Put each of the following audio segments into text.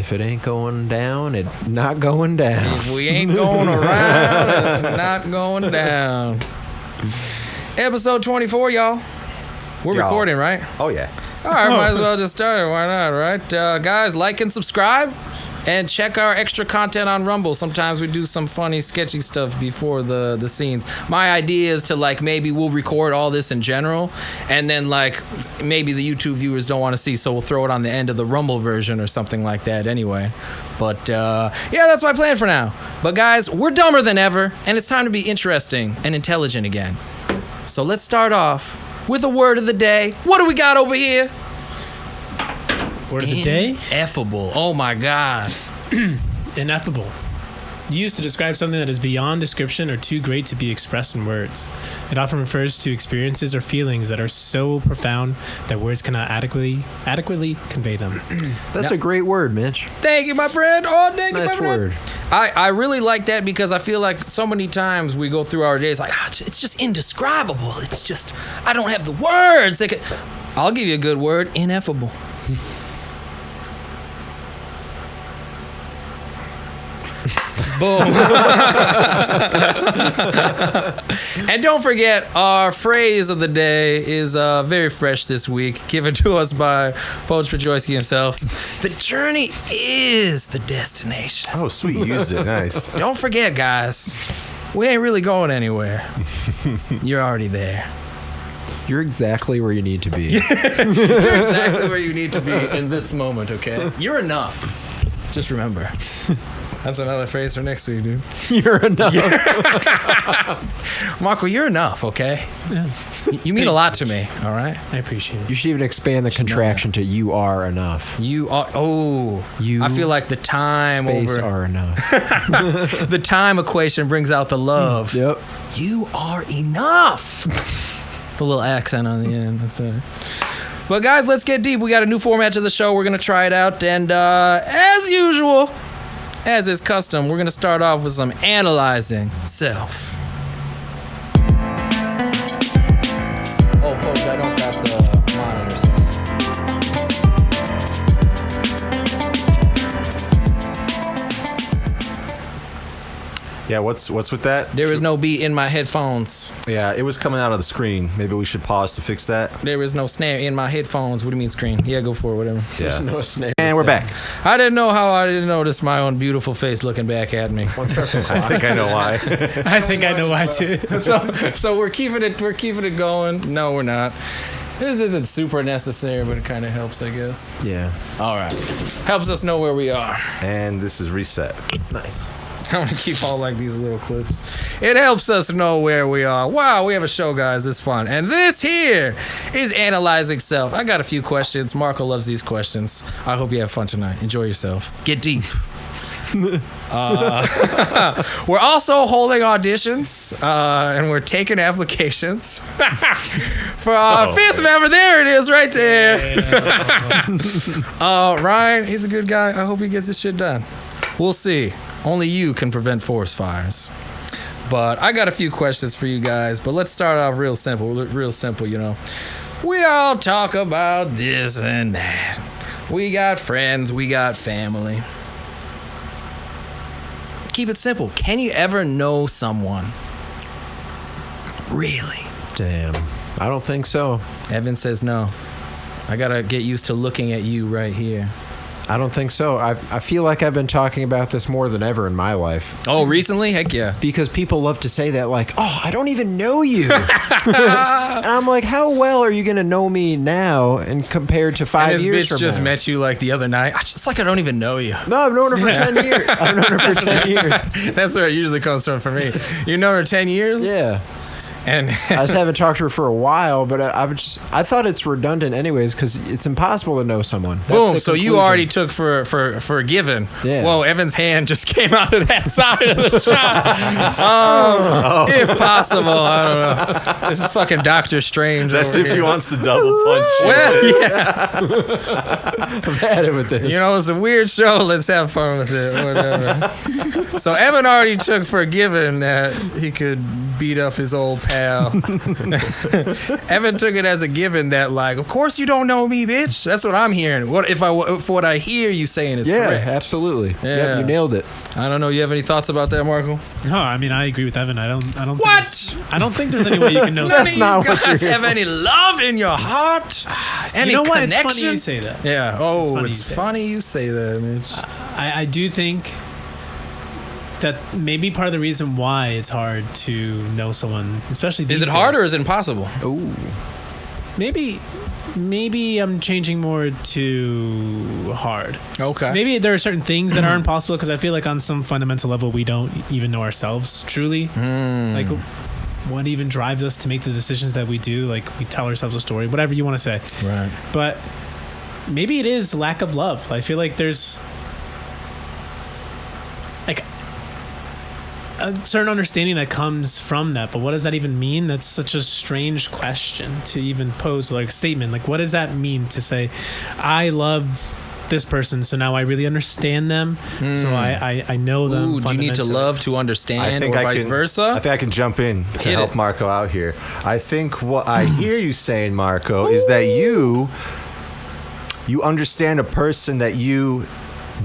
If it ain't going down, it's not going down. If we ain't going around, it's not going down. Episode 24, y'all. We're recording, right? Oh, yeah. All right, might as well just start it. Why not, right? Guys, like and subscribe. And check our extra content on Rumble. Sometimes we do some funny, sketchy stuff before the scenes. My idea is to, like, maybe we'll record all this in general, and then, like, maybe the YouTube viewers don't want to see, so we'll throw it on the end of the Rumble version or something like that anyway. But, yeah, that's my plan for now. But, guys, we're dumber than ever, and it's time to be interesting and intelligent again. So let's start off with a word of the day. What do we got over here? Word of the day? Ineffable. Oh, my God. Ineffable. Used to describe something that is beyond description or too great to be expressed in words. It often refers to experiences or feelings that are so profound that words cannot adequately convey them. That's a great word, Mitch. Thank you, my friend. Oh, thank you, my Nice friend. word. I really like that because I feel like so many times we go through our days like, it's just indescribable. It's just, I don't have the words. I'll give you a good word, ineffable. Boom. And don't forget, our phrase of the day is very fresh this week, given to us by Poach Pejoyski himself. The journey is the destination. Oh, sweet. You used it. Nice. Don't forget, guys, we ain't really going anywhere. You're already there. You're exactly where you need to be. You're exactly where you need to be in this moment, okay? You're enough. Just remember. That's another phrase for next week, dude. You're enough. Marco, you're enough, okay? Yeah. You mean a lot to me, all right? I appreciate it. You should even expand the contraction to you are enough. You are, You I feel like the time space over. are enough. The time equation brings out the love. Yep. You are enough. The little accent on the end, that's it. But guys, let's get deep. We got a new format to the show. We're going to try it out. And as usual, as is custom, we're going to start off with some analyzing self. Oh, folks, I don't got the monitors. Yeah, what's with that? There is no beat in my headphones. Yeah, it was coming out of the screen. Maybe we should pause to fix that. There is no snare in my headphones. What do you mean screen? Yeah, go for it, whatever. Yeah. No snare. And we're back. I didn't know how I didn't notice my own beautiful face looking back at me. I think I know why. I think I know why too. So we're keeping it going. No, we're not. This isn't super necessary, but it kind of helps, I guess. Yeah. All right. Helps us know where we are. And this is reset. Nice. I'm going to keep all like these little clips. It helps us know where we are. Wow, we have a show, guys. This is fun. And this here is Analyzing Self. I got a few questions. Marco loves these questions. I hope you have fun tonight. Enjoy yourself. Get deep. We're also holding auditions, and we're taking applications for our fifth member. There it is, right there. Ryan, he's a good guy. I hope he gets his shit done. We'll see. Only you can prevent forest fires. But I got a few questions for you guys. But let's start off real simple. You know. We all talk about this and that. We got friends. We got family. Keep it simple. Can you ever know someone? Really? Damn. I don't think so. Evan says no. I gotta get used to looking at you right here. I don't think so. I feel like I've been talking about this more than ever in my life. Oh, recently? Heck yeah. Because people love to say that, like, oh, I don't even know you. And I'm like, how well are you going to know me now and compared to 5 years this bitch from just now? met you like the other night. It's like I don't even know you. No, I've known her for 10 years. I've known her for 10 years. That's where it usually comes from for me. You know her 10 years? Yeah. And I just haven't talked to her for a while, but I thought it's redundant anyways because it's impossible to know someone. That's boom, the so you conclusion. already took for a given. Yeah. Whoa, Evan's hand just came out of that side of the shot. If possible, I don't know. This is fucking Doctor Strange. That's over if here. he wants to double punch you. Well, yeah. I've had it with this. You know, it's a weird show. Let's have fun with it. Whatever. So Evan already took for a given that he could beat up his old pal. Evan took it as a given that, like, of course you don't know me, bitch. That's what I'm hearing. What if what I hear you saying is correct? Absolutely. Yeah. Yep, you nailed it. I don't know. You have any thoughts about that, Marco? No, I mean I agree with Evan. I don't. What? I don't think there's any way you can know. None of not you what you're guys here have any love in your heart? Any You know what? connection? It's funny you say that. Yeah. Oh, It's it's funny you funny say you say that, Mitch. I do think that maybe part of the reason why it's hard to know someone, especially these Is it days, hard or is it impossible? Ooh. maybe I'm changing more to hard. Okay. Maybe there are certain things that are impossible because I feel like on some fundamental level we don't even know ourselves truly. Like what even drives us to make the decisions that we do? Like we tell ourselves a story, whatever you want to say. Right. But maybe it is lack of love. I feel like there's like a certain understanding that comes from that, but what does that even mean? That's such a strange question to even pose, like a statement. Like what does that mean to say I love this person, so now I really understand them, so I know them. Ooh, do you need to fundamentally. love to understand, or vice versa? I think I can jump in to Hit help it. Marco out here. I think what I hear you saying, Marco, is that you understand a person that you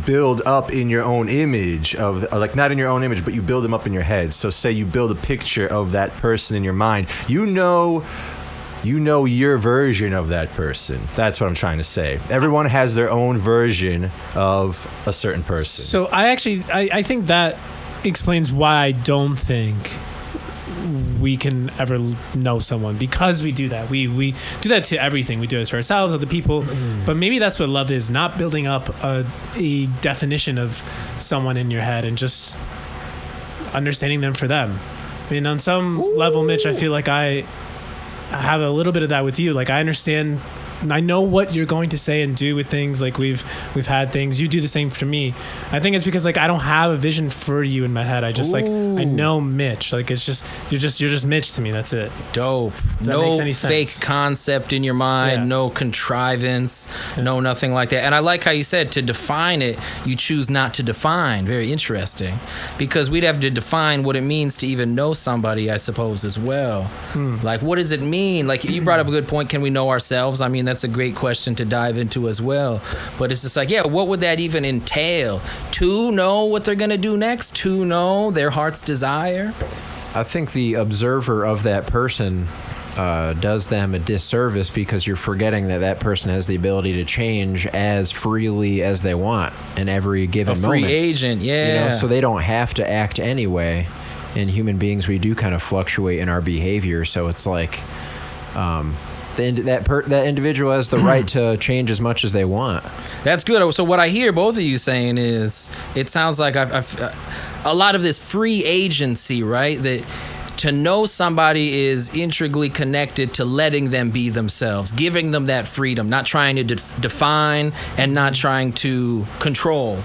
build up in your own image of, like, not in your own image, but you build them up in your head. So say you build a picture of that person in your mind. You know your version of that person. That's what I'm trying to say. Everyone has their own version of a certain person. So I think that explains why I don't think we can ever know someone, because we do that. We do that to everything. We do it to ourselves, other people. But maybe that's what love is, not building up a definition of someone in your head and just understanding them for them. I mean, on some level, Mitch, I feel like I have a little bit of that with you. Like I understand, I know what you're going to say and do with things. Like we've had things. You do the same for me. I think it's because like I don't have a vision for you in my head. I just like I know Mitch. Like it's just you're just Mitch to me. That's it. Dope. that No makes any fake sense. concept in your mind, Yeah. no contrivance, no nothing like that. And I like how you said to define it, you choose not to define. Very interesting. Because we'd have to define what it means to even know somebody, I suppose, as well. Like, what does it mean? Like, you brought up a good point. Can we know ourselves? I mean, that's a great question to dive into as well. But it's just like, yeah, what would that even entail? To know what they're going to do next? To know their heart's desire? I think the observer of that person does them a disservice, because you're forgetting that person has the ability to change as freely as they want in every given A free moment. agent, yeah. You know, so they don't have to act anyway. In human beings, we do kind of fluctuate in our behavior. So it's like that individual has the right to change as much as they want. That's good. So what I hear both of you saying is, it sounds like I've a lot of this free agency, right? That to know somebody is integrally connected to letting them be themselves, giving them that freedom, not trying to define and not trying to control.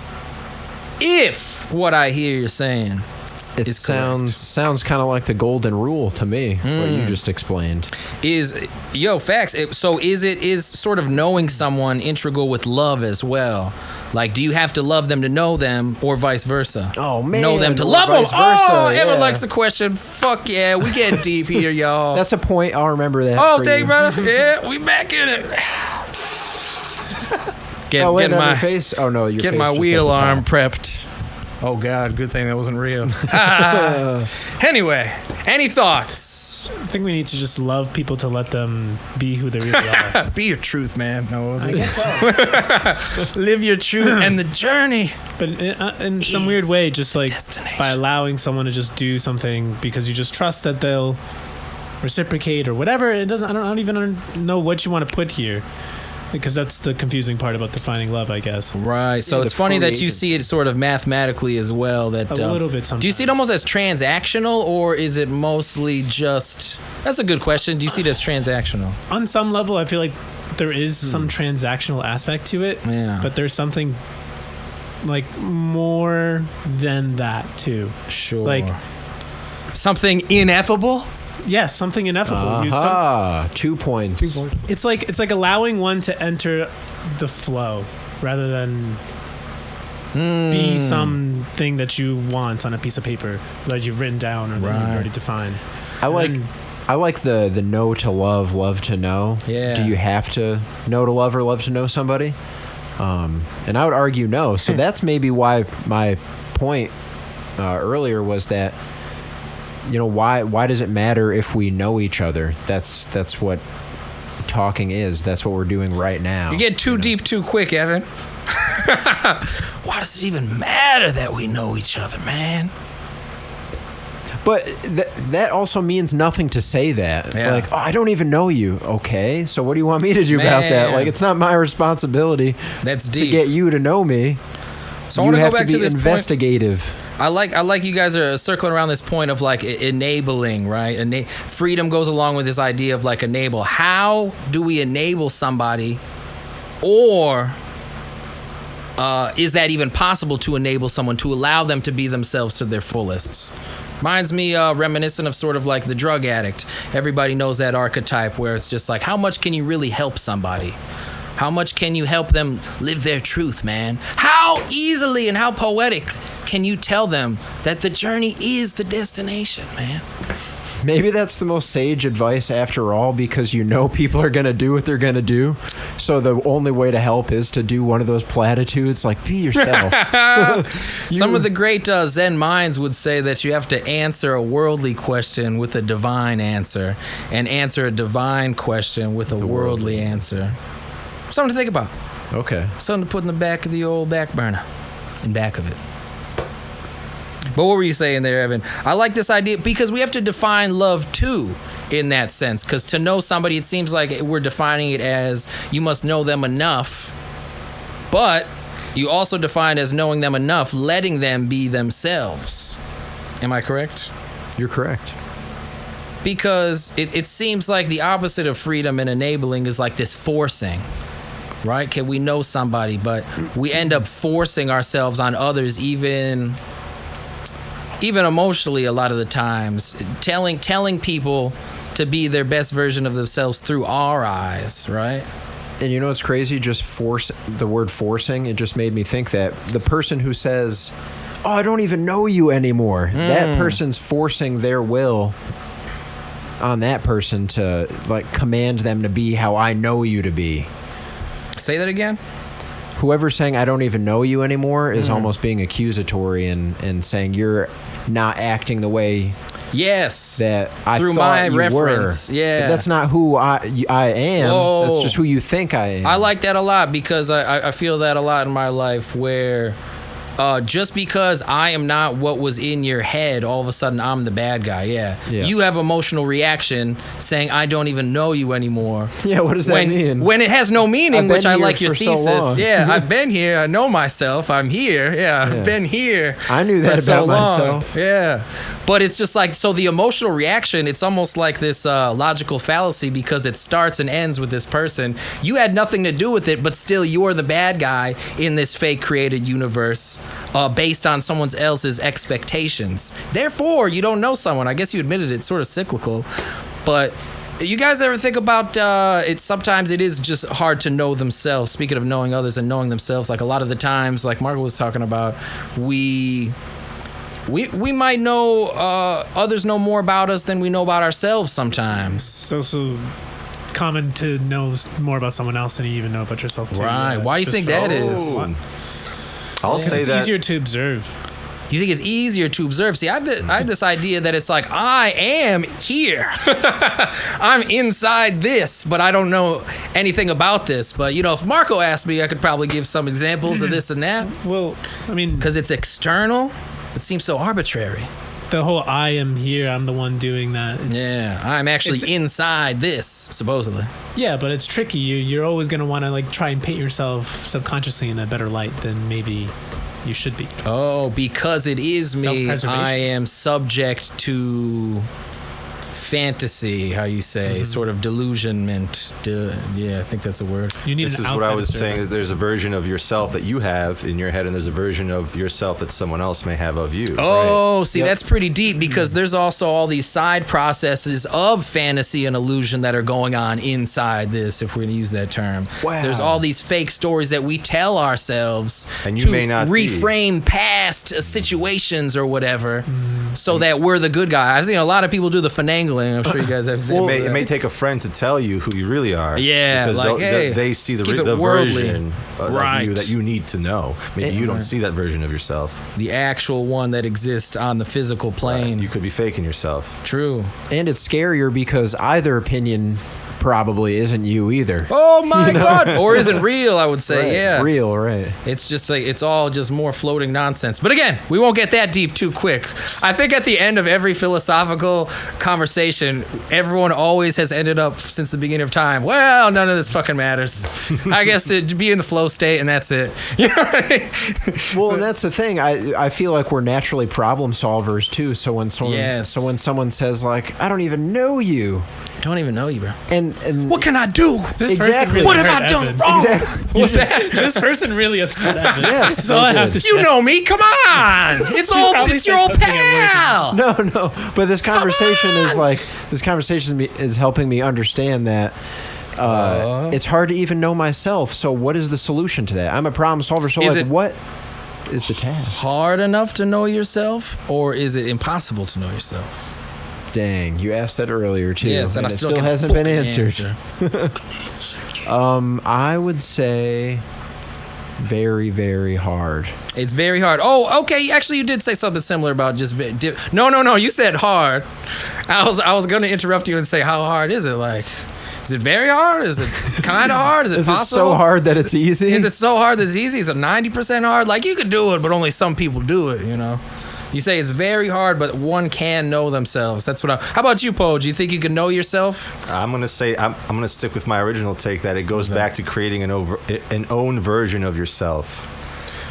If what I hear you're saying It is sounds kind of like the golden rule to me, what you just explained. facts. Is sort of knowing someone integral with love as well? Like, do you have to love them to know them, or vice versa? Oh, man. Know them to or love them. vice versa, Oh, yeah. Evan likes the question. Fuck yeah, we getting deep here, y'all. That's a point. I'll remember that. Oh, for thank you. you, brother. Yeah, we back in it. Oh, wait, Getting on my your face. Oh no, your Get face my just at wheel the top. arm prepped. Oh God, good thing that wasn't real. Anyway, any thoughts? I think we need to just love people to let them be who they really are. Be your truth, man. No, I guess so. live your truth and the journey. But in some weird way, just like destination. by allowing someone to just do something because you just trust that they'll reciprocate or whatever. It doesn't. I don't even know what you want to put here, because that's the confusing part about defining love, I guess. Right. So Yeah, it's the funny free that you agent. see it sort of mathematically as well. That A little bit Do you see it almost as transactional, or is it mostly just? That's a good question. Do you see it as transactional? On some level, I feel like there is some transactional aspect to it. Yeah. But there's something like more than that too. Sure. Like, something ineffable. yes, something ineffable. Aha, 2 points. It's like allowing one to enter the flow rather than be something that you want on a piece of paper that you've written down or that you've already defined. I like the know to love to know. Yeah. Do you have to know to love or love to know somebody? And I would argue no. So that's maybe why my point earlier was that, why does it matter if we know each other? That's what talking is. That's what we're doing right now. You get too deep too quick, Evan. Why does it even matter that we know each other, man? But that also means nothing to say that. Yeah. Like, I don't even know you. Okay, so what do you want me to do about that? Man. Like, it's not my responsibility That's to deep. get you to know me. So I You want to have go back be to this point. investigative. I like you guys are circling around this point of like enabling, right? Freedom goes along with this idea of like enable. How do we enable somebody, or is that even possible to enable someone, to allow them to be themselves to their fullest? Reminds me reminiscent of sort of like the drug addict. Everybody knows that archetype where it's just like, how much can you really help somebody? How much can you help them live their truth, man? How easily and how poetic can you tell them that the journey is the destination, man? Maybe that's the most sage advice after all, because people are going to do what they're going to do. So the only way to help is to do one of those platitudes, like, be yourself. Some of the great Zen minds would say that you have to answer a worldly question with a divine answer, and answer a divine question with a worldly answer. Something to think about. Okay. Something to put in the back of the old back burner. In back of it. But what were you saying there, Evan? I like this idea because we have to define love too, in that sense. Because to know somebody, it seems like we're defining it as you must know them enough. But you also define as knowing them enough, letting them be themselves. Am I correct? You're correct. Because it seems like the opposite of freedom and enabling is like this forcing. Right? Can we know somebody, but we end up forcing ourselves on others, even emotionally a lot of the times, telling people to be their best version of themselves through our eyes, right? And you know what's crazy? Just the word forcing, it just made me think that the person who says, oh, I don't even know you anymore, that person's forcing their will on that person to like command them to be how I know you to be. Say that again? Whoever's saying I don't even know you anymore is almost being accusatory and saying you're not acting the way yes that I through thought my you reference were. Yeah, But that's not who I am. Whoa. That's just who you think I am. I like that a lot because I feel that a lot in my life where just because I am not what was in your head, all of a sudden I'm the bad guy. Yeah. You have emotional reaction saying I don't even know you anymore. Yeah, what does that mean? When it has no meaning, which I like your for so thesis. long. Yeah, I've been here. I know myself. I'm here. Yeah, I've been here. I knew that for so about long. myself. Yeah. But it's just like, so the emotional reaction, it's almost like this logical fallacy because it starts and ends with this person. You had nothing to do with it, but still you're the bad guy in this fake created universe based on someone else's expectations. Therefore, you don't know someone. I guess you admitted it's sort of cyclical. But you guys ever think about sometimes it is just hard to know themselves. Speaking of knowing others and knowing themselves, like a lot of the times, like Marco was talking about, we might know others know more about us than we know about ourselves sometimes. It's also common to know more about someone else than you even know about yourself too. Right. Why do you think that is? I'll say It's that. easier to observe. You think it's easier to observe? See, I have this idea that it's like, I am here. I'm inside this, but I don't know anything about this. But, if Marco asked me, I could probably give some examples of this and that. Well, I mean, Because it's external, it seems so arbitrary. the whole I am here, I'm the one doing that. Yeah, I'm actually inside this, supposedly. Yeah, but it's tricky. You're always going to want to like try and paint yourself subconsciously in a better light than maybe you should be. Oh, because it is me, Self-preservation. I am subject to fantasy, how you say, sort of delusionment. Yeah, I think that's a word. You need This an is what I outside was observer. saying. That there's a version of yourself that you have in your head, and there's a version of yourself that someone else may have of you. Oh, see, that's pretty deep because there's also all these side processes of fantasy and illusion that are going on inside this, if we're going to use that term. Wow. There's all these fake stories that we tell ourselves And you to may not be. reframe past situations or whatever so that we're the good guy. I've seen a lot of people do the finagling. I'm sure you guys have examples. It may take a friend to tell you who you really are. Yeah, because like, hey, they see let's keep it the worldly. version of Right. you that you need to know. Maybe you don't see that version of yourself. The actual one that exists on the physical plane. You could be faking yourself. True. And it's scarier because either opinion probably isn't you either. Oh my God. Or isn't real, I would say. Right. Yeah. Real, right. It's just like, it's all just more floating nonsense. But again, we won't get that deep too quick. I think at the end of every philosophical conversation, everyone always has ended up since the beginning of time, well, none of this fucking matters. I guess it'd be in the flow state and that's it. You know what I mean? Well, and that's the thing. I feel like we're naturally problem solvers too. So when someone says like, I don't even know you, I don't even know you, bro. and What can I do? This Exactly. person really What have hurt I done Evan. wrong? exactly. What's that? This person really upset Evan. Yes, That's all I they have did. to say. You know me. Come on. It's probably it's your said old something at work. pal. No, but this conversation is helping me understand that it's hard to even know myself. So what is the solution to that? I'm a problem solver. So Is like, it- what is the task? Hard enough to know yourself, or is it impossible to know yourself? Dang, you asked that earlier too. Yes, and I it still still can't hasn't been fucking answered. answer. I would say very, very hard. It's very hard. Oh, okay. Actually, you did say something similar about just no. You said hard. I was going to interrupt you and say, how hard is it? Like, is it very hard? Is it kind of hard? Is it Is it possible? so hard that it's easy? Is it so hard that it's easy? Is it 90% hard? Like, you could do it, but only some people do it, you know? You say it's very hard, but one can know themselves. That's what How about you, Poe? Do you think you can know yourself? I'm gonna say I'm gonna stick with my original take that it goes back to creating an own version of yourself.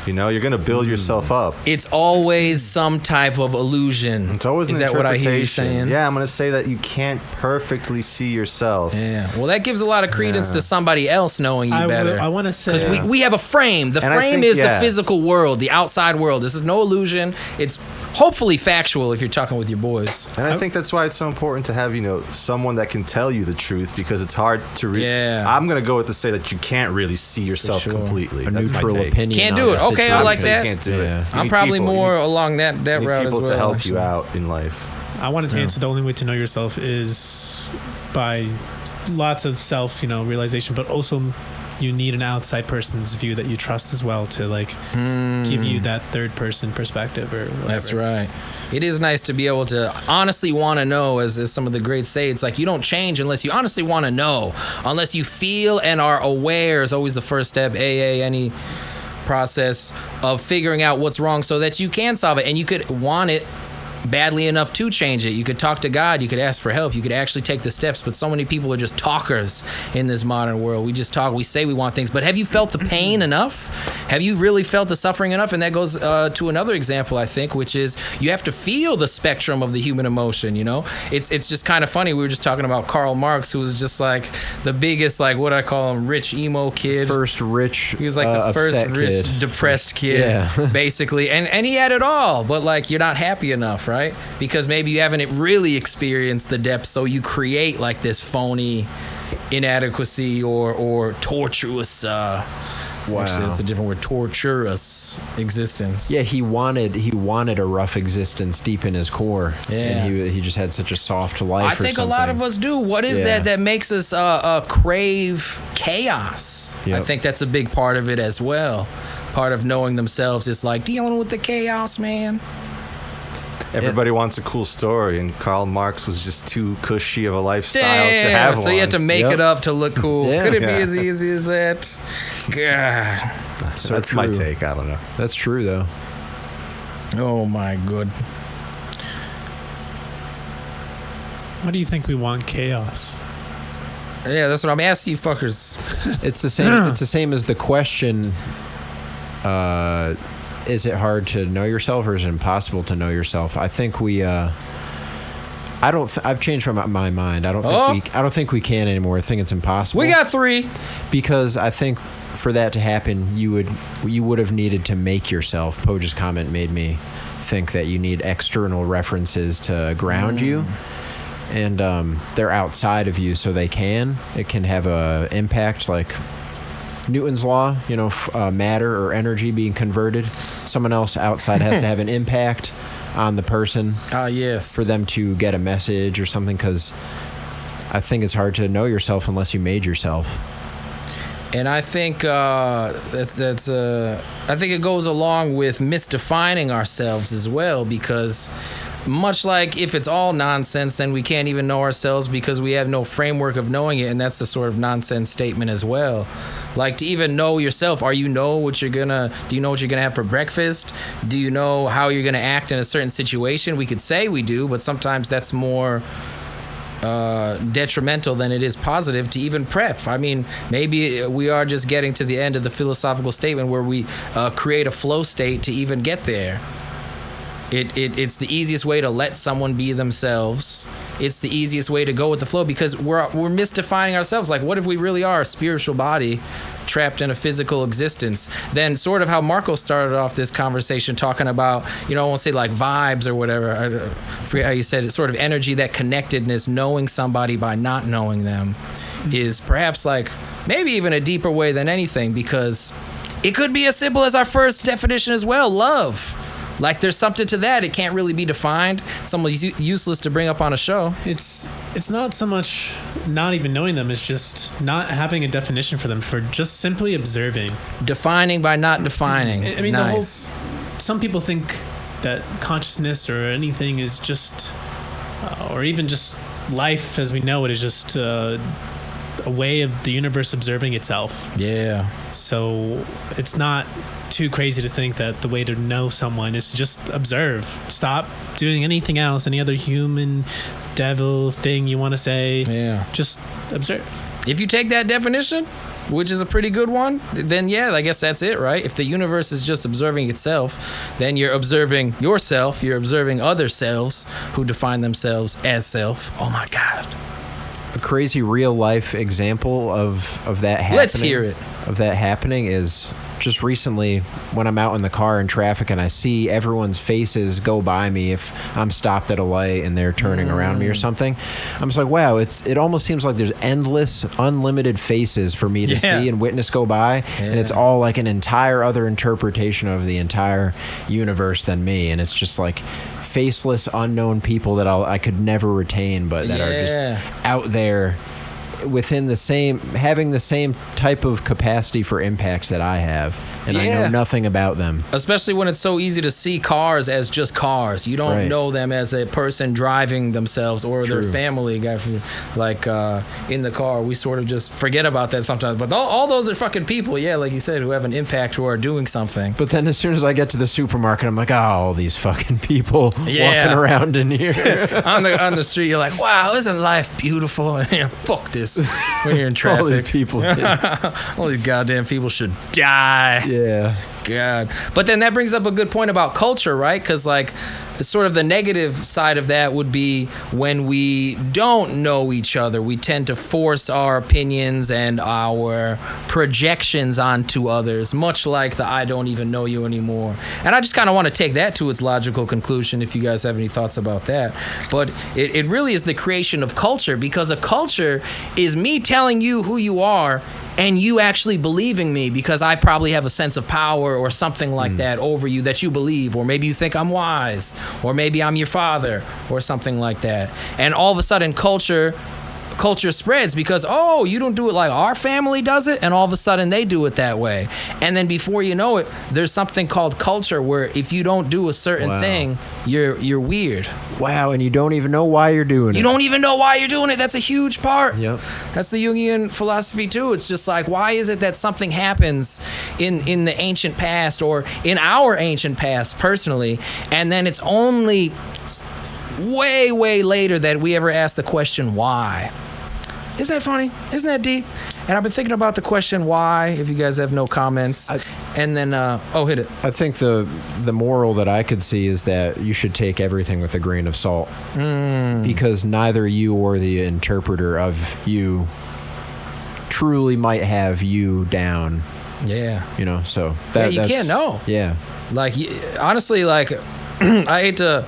You know, you're gonna build yourself up. It's always some type of illusion. It's always an Is that what I interpretation. hear you saying? Yeah, I'm gonna say that you can't perfectly see yourself. Yeah. Well, that gives a lot of credence to somebody else knowing you better. I want to say Because we have a frame. The And I frame think- is yeah. the physical world, the outside world. This is no illusion. It's hopefully factual if you're talking with your boys. And I think that's why it's so important to have, someone that can tell you the truth, because it's hard to read. Yeah. I'm going to go with to say that you can't really see yourself sure. completely. A That's neutral my take. opinion. Can't on do it. the Okay, I like Obviously, that. You can't do Yeah. it. You I'm need probably people- more along that you need route as people well. to help actually. you out in life. I wanted to answer the only way to know yourself is by lots of self, realization, but also you need an outside person's view that you trust as well to give you that third person perspective or whatever. That's right. It is nice to be able to honestly want to know, as some of the greats say. It's like you don't change unless you honestly want to know, unless you feel and are aware is always the first step. Any process of figuring out what's wrong so that you can solve it, and you could want it badly enough to change it. You could talk to God, you could ask for help, you could actually take the steps, but so many people are just talkers in this modern world. We just talk, we say we want things, but have you felt the pain enough? Have you really felt the suffering enough? And that goes to another example, I think, which is you have to feel the spectrum of the human emotion, It's just kind of funny. We were just talking about Karl Marx, who was just like the biggest, what I call him, rich emo kid. First rich. He was like the first upset rich, kid. depressed kid, Yeah. basically. And he had it all, but you're not happy enough, right? Because maybe you haven't really experienced the depth, so you create this phony inadequacy or tortuous, actually that's a different word, torturous existence. Yeah, he wanted a rough existence deep in his core. Yeah. And he just had such a soft life. I think a lot of us do. What is Yeah. that makes us crave chaos? Yep. I think that's a big part of it as well. Part of knowing themselves is dealing with the chaos, man. Everybody wants a cool story, and Karl Marx was just too cushy of a lifestyle to Damn, have so one. you had to make Yep. it up to look cool. Yeah. Could it be Yeah. as easy as that? God. So That's my true. take. I don't know. That's true, though. Oh my good. Why do you think we want chaos? Yeah, that's what I'm asking you fuckers. It's the same. It's the same as the question. Is it hard to know yourself, or is it impossible to know yourself? I think we I've changed my mind. I don't think we can anymore. I think it's impossible. We got 3. Because I think for that to happen, you would have needed to make yourself. Poja's comment made me think that you need external references to ground you, and they're outside of you, so it can have a impact, like Newton's law, matter or energy being converted. Someone else outside has to have an impact on the person. Yes. For them to get a message or something, because I think it's hard to know yourself unless you made yourself. And I think I think it goes along with misdefining ourselves as well, because much like if it's all nonsense, then we can't even know ourselves because we have no framework of knowing it, and that's the sort of nonsense statement as well. Like, to even know yourself, do you know what you're gonna have for breakfast? Do you know how you're gonna act in a certain situation? We could say we do, but sometimes that's more detrimental than it is positive to even prep. I mean, maybe we are just getting to the end of the philosophical statement where we create a flow state to even get there. It's the easiest way to let someone be themselves. It's the easiest way to go with the flow, because we're misdefining ourselves. Like, what if we really are a spiritual body trapped in a physical existence? Then sort of how Marco started off this conversation talking about, I won't say like vibes or whatever. I forget how you said it. Sort of energy, that connectedness, knowing somebody by not knowing them is perhaps like maybe even a deeper way than anything, because it could be as simple as our first definition as well, love. Like, there's something to that. It can't really be defined. It's almost useless to bring up on a show. It's not so much not even knowing them. It's just not having a definition for them, for just simply observing. Defining by not defining. I mean, nice. Some people think that consciousness or anything is just, or even just life as we know it is just a way of the universe observing itself. Yeah. So it's not too crazy to think that the way to know someone is to just observe. Stop doing anything else, any other human devil thing you want to say. Yeah. Just observe. If you take that definition, which is a pretty good one, then yeah, I guess that's it, right? If the universe is just observing itself, then you're observing yourself, you're observing other selves who define themselves as self. Oh my God. A crazy real life example of that happening. Let's hear it. Of that happening is just recently when I'm out in the car in traffic and I see everyone's faces go by me if I'm stopped at a light and they're turning around me or something. I'm just like, wow, it almost seems like there's endless, unlimited faces for me to see and witness go by. And it's all like an entire other interpretation of the entire universe than me. And it's just like faceless, unknown people that I could never retain, but that are just out there within having the same type of capacity for impact that I have, and I know nothing about them. Especially when it's so easy to see cars as just cars. You don't know them as a person driving themselves or their family guy from, like in the car. We sort of just forget about that sometimes. But all those are fucking people, like you said, who have an impact, who are doing something. But then as soon as I get to the supermarket, I'm like, all these fucking people walking around in here. on the street, you're like, wow, isn't life beautiful? Fuck this. When you're in traffic. All these people. All these goddamn people should die. Yeah. God. But then that brings up a good point about culture, right? Because, like, sort of the negative side of that would be when we don't know each other, we tend to force our opinions and our projections onto others, much like the I don't even know you anymore. And I just kind of want to take that to its logical conclusion, if you guys have any thoughts about that. But it really is the creation of culture, because a culture is me telling you who you are and you actually believing me because I probably have a sense of power or something like that over you that you believe, or maybe you think I'm wise, or maybe I'm your father or something like that. And all of a sudden culture spreads because, oh, you don't do it like our family does it, and all of a sudden they do it that way. And then before you know it, there's something called culture where if you don't do a certain thing, you're weird. Wow, and you don't even know why you're doing it. You don't even know why you're doing it. That's a huge part. Yep. That's the Jungian philosophy too. It's just like, why is it that something happens in the ancient past or in our ancient past personally, and then it's only way, way later that we ever ask the question why? Isn't that funny? Isn't that deep? And I've been thinking about the question why, if you guys have no comments. And then, hit it. I think the moral that I could see is that you should take everything with a grain of salt, because neither you or the interpreter of you truly might have you down. Yeah. So You can't know. Yeah. Like, honestly, like, I hate to.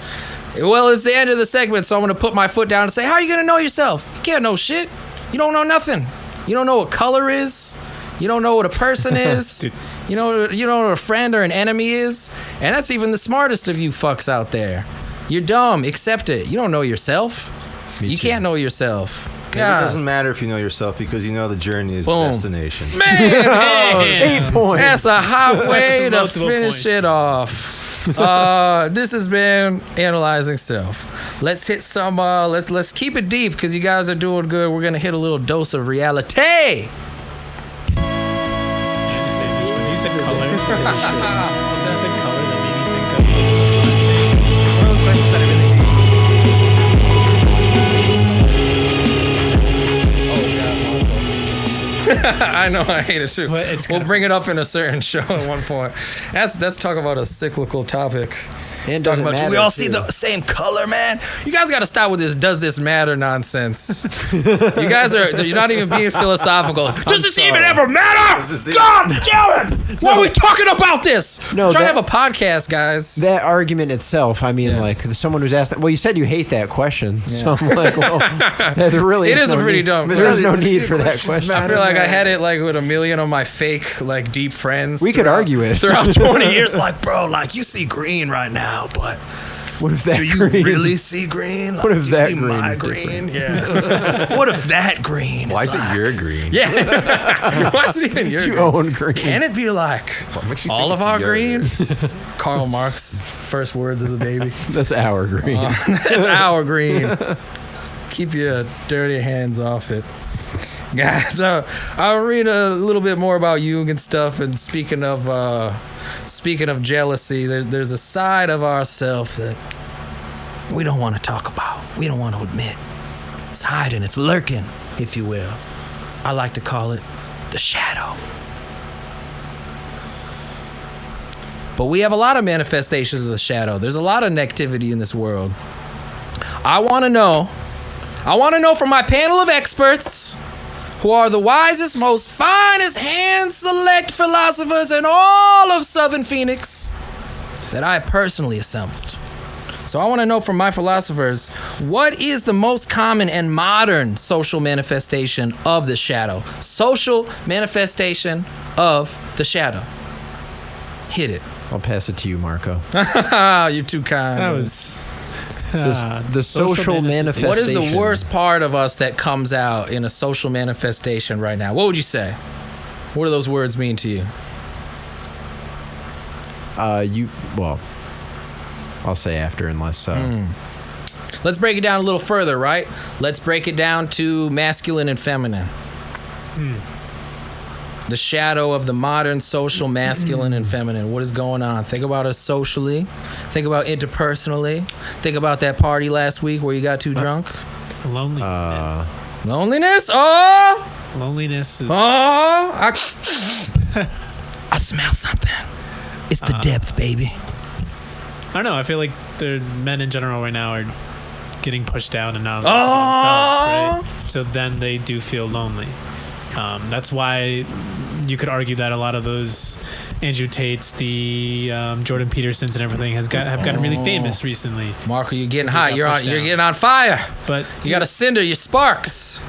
Well, it's the end of the segment, so I'm gonna put my foot down and say, how are you gonna know yourself? You can't know shit. You don't know nothing. You don't know what color is. You don't know what a person is. You don't know what a friend or an enemy is. And that's even the smartest of you fucks out there. You're dumb. Accept it. You don't know yourself. You can't know yourself. And it doesn't matter if you know yourself, because you know the journey is the destination. Man, 8 points. That's a hot way to multiple finish points. it off. This has been Analyzing Self. Let's hit some. Let's keep it deep, because you guys are doing good. We're gonna hit a little dose of reality. You just say Mitch, when you said color. You said color, that made me think of one of those questions that I really I know, I hate it too. But it's We'll kinda bring it up in a certain show at one point. Let's talk about a cyclical topic. And Talking doesn't about, do we matter, all see too. the same color, man? You guys got to stop with this "does this matter" nonsense. You guys you're not even being philosophical. Does this even ever matter? God damn it! Why are we talking about this? No, I'm trying to that- have a podcast, guys. That argument itself, I mean, Yeah. like, someone who's asked that. Well, you said you hate that question, so I'm like, well, there really It is a no pretty need- dumb There's question. no need for that question. I feel like I had it like with a million of my fake, like, deep friends. We could throughout- argue it. throughout 20 years. Like, bro, like, you see green right now, but What if that do you green- really see green? Like, What if you that see green my is green? Yeah. What if that green? Why is is like, it your green? Yeah. Why is it even your You green? own green. Can it be like What makes you all think of it's our yours? greens? Karl Marx, first words as a baby. That's our green. That's our green. Keep your dirty hands off it. Guys, I'll read a little bit more about Jung and stuff. And speaking of jealousy, there's a side of ourselves that we don't want to talk about. We don't want to admit. It's hiding. It's lurking, if you will. I like to call it the shadow. But we have a lot of manifestations of the shadow. There's a lot of negativity in this world. I want to know from my panel of experts, who are the wisest, most finest, hand-select philosophers in all of Southern Phoenix, that I personally assembled. So I want to know from my philosophers, what is the most common and modern social manifestation of the shadow? Social manifestation of the shadow. Hit it. I'll pass it to you, Marco. You're too kind. That was The social manifestation. What is the worst part of us that comes out in a social manifestation right now? What would you say? What do those words mean to you? Well, I'll say after, unless. Let's break it down a little further, right? Let's break it down to masculine and feminine. The shadow of the modern social masculine and feminine. What is going on? Think about us socially. Think about interpersonally. Think about that party last week where you got too drunk. Loneliness. Loneliness? Oh! Loneliness is. I smell something. It's the depth, baby. I don't know. I feel like the men in general right now are getting pushed down and not allowed to be themselves, right? So then they do feel lonely. That's why you could argue that a lot of those Andrew Tates, the Jordan Petersons, and everything have gotten really famous recently. Marco, you're getting They hot. got You're pushed down. getting on fire. But You got a cinder. Your sparks.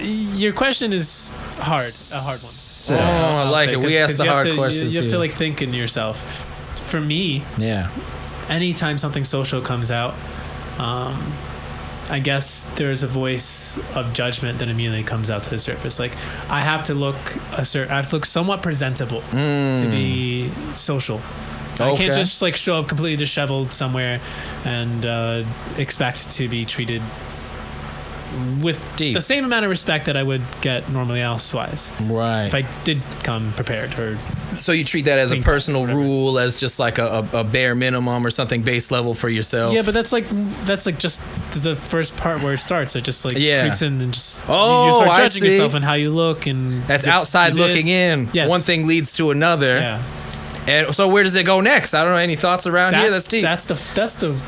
your question is a hard one. I like it. We asked the hard questions. You have here. to like think in yourself. For me, Yeah. anytime something social comes out, I guess there's a voice of judgment that immediately comes out to the surface. Like I have to look somewhat presentable to be social. I can't Okay. just like show up completely disheveled somewhere and expect to be treated with Deep. the same amount of respect that I would get normally elsewise Right. if I did come prepared or So you treat that as a Clean personal whatever. rule, as just like a bare minimum or something base level for yourself. yeah, but that's like just the first part where it starts. It just like Yeah. creeps in and just Oh, you start I judging see. yourself and how you look and That's do outside this. looking in. Yes. One thing leads to another. Yeah. And so where does it go next? I don't know. Any thoughts around here? That's deep. That's the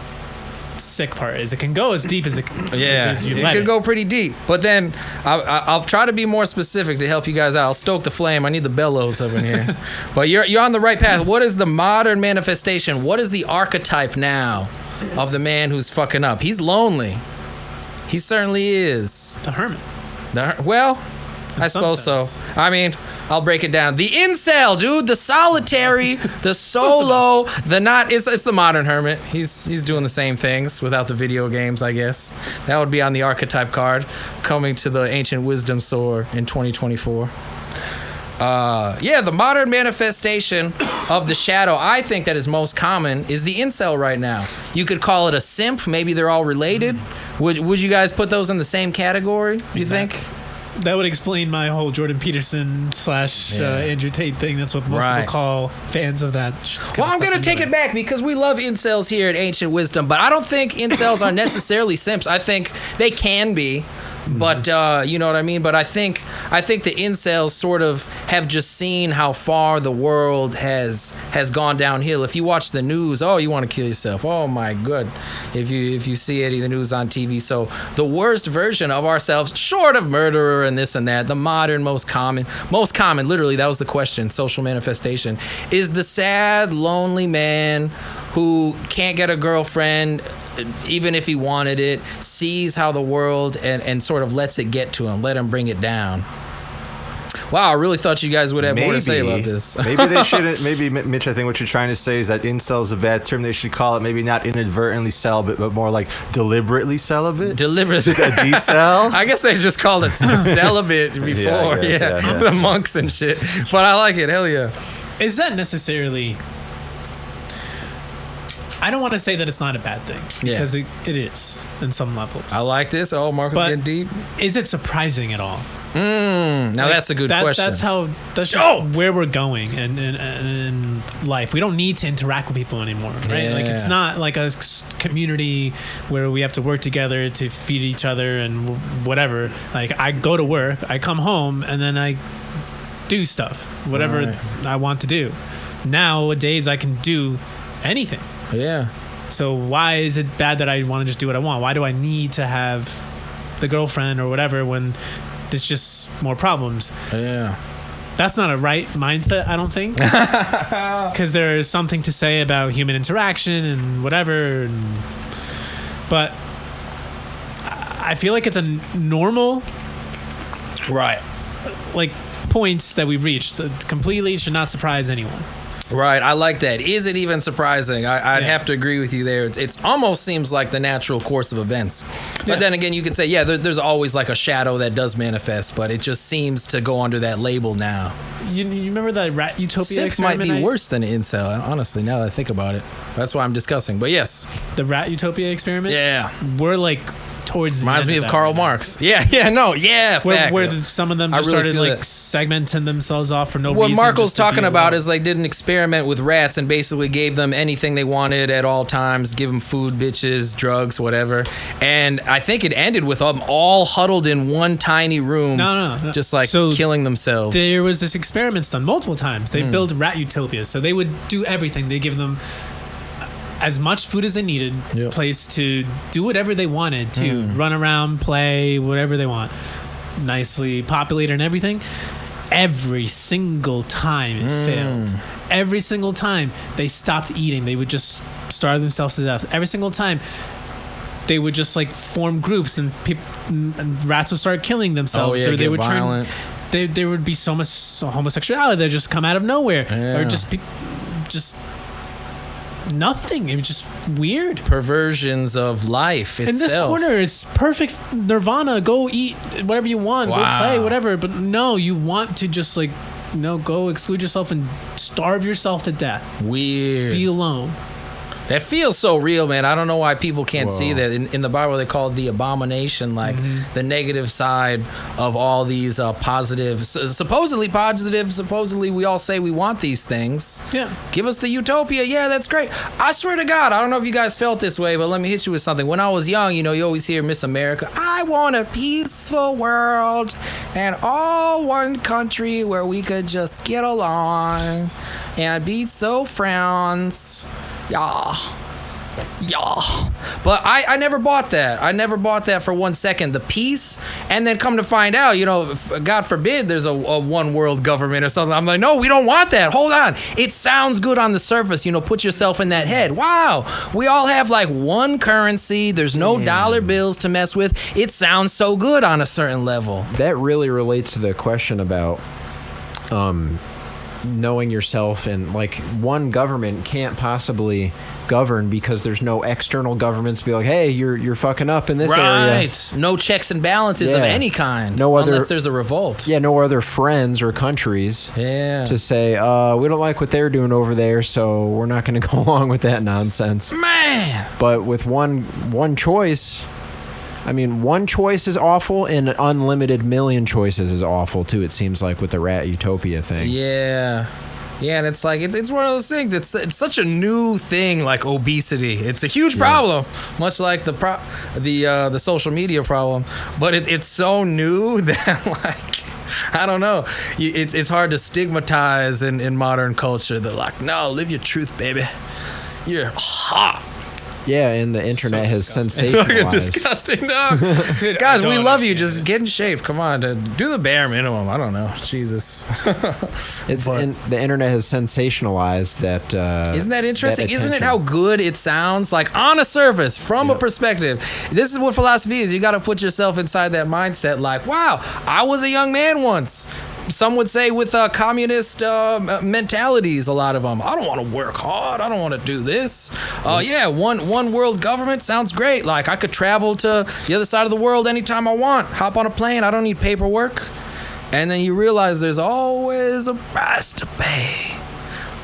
sick part. Is it can go as deep as it. As you it let could go pretty deep. But then I'll try to be more specific to help you guys out. I'll stoke the flame. I need the bellows up in here. But you're on the right path. What is the modern manifestation? What is the archetype now of the man who's fucking up? He's lonely. He certainly is. The hermit. Well, I suppose so. I mean, I'll break it down. The incel, dude, the solitary, the solo, the not. It's the modern hermit. He's doing the same things without the video games, I guess. That would be on the archetype card, coming to the ancient wisdom store in 2024. The modern manifestation of the shadow, I think that is most common, is the incel right now. You could call it a simp. Maybe they're all related. Would you guys put those in the same category, you think? That would explain my whole Jordan Peterson / Andrew Tate thing. That's what most people call fans of that. Well, I'm going to take it back because we love incels here at Ancient Wisdom, but I don't think incels are necessarily simps. I think they can be. But you know what I mean. But I think the incels sort of have just seen how far the world has gone downhill. If you watch the news, you want to kill yourself. Oh my god! If you see any of the news on TV, so the worst version of ourselves, short of murderer and this and that, the modern most common. Literally, that was the question. Social manifestation is the sad, lonely man who can't get a girlfriend. Even if he wanted it, sees how the world and sort of lets it get to him, let him bring it down. Wow, I really thought you guys would have more to say about this. Maybe they shouldn't. Maybe, Mitch, I think what you're trying to say is that incel is a bad term. They should call it maybe not inadvertently celibate, but more like deliberately celibate. Deliberately. A decel? I guess they just called it celibate before. Yeah. The monks and shit. But I like it. Hell yeah. Is that necessarily... I don't want to say that it's not a bad thing because it is in some levels. I like this. Oh, Marcus getting deep. Is it surprising at all? Now that's a good question. That's just where we're going in life. We don't need to interact with people anymore, right? Yeah. Like it's not like a community where we have to work together to feed each other and whatever. Like I go to work, I come home, and then I do stuff, whatever I want to do. Nowadays, I can do anything. Yeah. So why is it bad that I want to just do what I want? Why do I need to have the girlfriend or whatever when there's just more problems? Yeah. That's not a right mindset, I don't think. Because there's something to say about human interaction and whatever. But I feel like it's a normal... Right. Like, points that we've reached. Completely should not surprise anyone. Right, I like that. Is it even surprising? I'd have to agree with you there. It's almost seems like the natural course of events. But then again, you could say, there's always like a shadow that does manifest, but it just seems to go under that label now. You remember that rat utopia Simp experiment? might be worse than an incel, honestly, now that I think about it. That's why I'm discussing. But yes. The rat utopia experiment? Yeah. We're like... towards the reminds end me of that Karl right Marx. Facts. Where some of them just started like that. segmenting themselves off for no reason. What Marco's just to be talking about alone. is like did an experiment with rats and basically gave them anything they wanted at all times, give them food, bitches, drugs, whatever. And I think it ended with them all huddled in one tiny room, no. just like killing themselves. There was this experiment done multiple times. They built rat utopias, so they would do everything. They give them as much food as they needed, place to do whatever they wanted to, run around, play, whatever they want, nicely populated and everything. Every single time it failed. Every single time they stopped eating, they would just starve themselves to death. Every single time they would just like form groups and rats would start killing themselves. So they would violent. There would be so much homosexuality that just come out of nowhere, or just nothing. It was just weird. Perversions of life itself. In this corner, it's perfect nirvana. Go eat whatever you want. Go play, whatever. But no, you want to just like, go exclude yourself and starve yourself to death. Weird. Be alone. That feels so real, man. I don't know why people can't see that. In the Bible, they call it the abomination, like the negative side of all these supposedly positive, supposedly we all say we want these things. Yeah. Give us the utopia. Yeah, that's great. I swear to God, I don't know if you guys felt this way, but let me hit you with something. When I was young, you always hear Miss America. I want a peaceful world and all one country where we could just get along. and be so friends. Yeah. Yeah. But I never bought that. I never bought that for 1 second. The peace, and then come to find out, you know, God forbid there's a one world government or something. I'm like, no, we don't want that. Hold on. It sounds good on the surface. You know, put yourself in that head. Wow. We all have like one currency. There's no dollar bills to mess with. It sounds so good on a certain level. That really relates to the question about knowing yourself, and like one government can't possibly govern because there's no external governments to be like, hey, you're fucking up in this area. Right. No checks and balances of any kind. No other, unless there's a revolt. Yeah, no other friends or countries to say, we don't like what they're doing over there, so we're not going to go along with that nonsense. Man. But with one choice, I mean, one choice is awful, and an unlimited million choices is awful too. It seems like with the rat utopia thing. Yeah, and it's like it's one of those things. It's such a new thing, like obesity. It's a huge problem, much like the social media problem. But it's so new that like, I don't know. It's hard to stigmatize in modern culture. They're like, no, live your truth, baby. You're hot. Yeah, and the internet has It's sensationalized. fucking disgusting, dog. Dude, Guys, I we don't love you. understand Just it. get in shape. Come on, do the bare minimum. I don't know. Jesus. The internet has sensationalized that. Isn't that interesting? Isn't it attention. how good it sounds? Like on a surface, from a perspective. This is what philosophy is. You got to put yourself inside that mindset. Like, wow, I was a young man once. Some would say with communist mentalities, a lot of them. I don't want to work hard. I don't want to do this. One world government sounds great. Like I could travel to the other side of the world anytime I want. Hop on a plane. I don't need paperwork. And then you realize there's always a price to pay.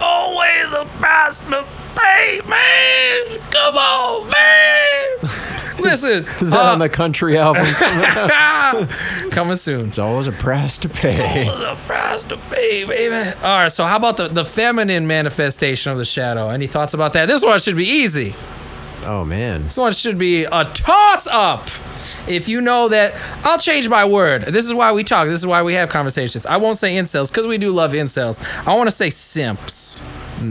Always a price to pay, man. Come on, man. Listen. Is that on the country album? Coming soon. There's always a price to pay. Always a price to pay, baby. All right, so how about the feminine manifestation of the shadow? Any thoughts about that? This one should be easy. Oh, man. This one should be a toss-up. If you know that, I'll change my word. This is why we talk. This is why we have conversations. I won't say incels because we do love incels. I want to say simps.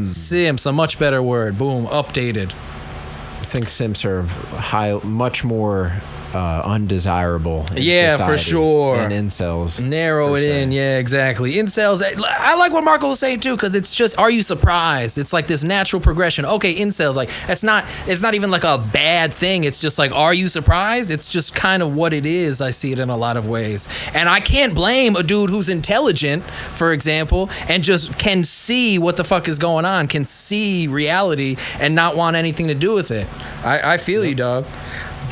Simps, a much better word. Boom, updated. I think simps are much more undesirable in Yeah, for society sure. than incels. Narrow per it se. in, yeah, exactly. Incels, I like what Marco was saying too, because it's just, are you surprised? It's like this natural progression. Okay, incels, like it's not even like a bad thing. It's just like, are you surprised? It's just kind of what it is. I see it in a lot of ways, and I can't blame a dude who's intelligent, for example, and just can see what the fuck is going on, can see reality, and not want anything to do with it. I feel you, dog.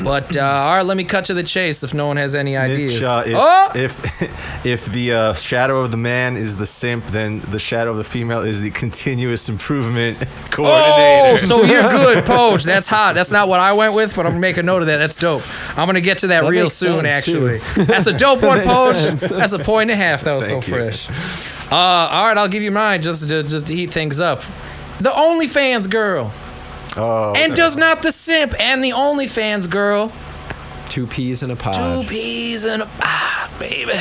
But all right, let me cut to the chase. If no one has any ideas, Mitch, if the shadow of the man is the simp, then the shadow of the female is the continuous improvement coordinator. Oh, so you're good, Poach. That's hot. That's not what I went with, but I'm gonna make a note of that. That's dope. I'm gonna get to that real makes soon. sense, Actually, too. that's a dope one, Poach. That's a point and a half. That was Thank so you. fresh. All right, I'll give you mine just to heat things up. The OnlyFans girl. Oh, And does not the simp and the OnlyFans girl. 2 peas in a pod. 2 peas in a pod, baby.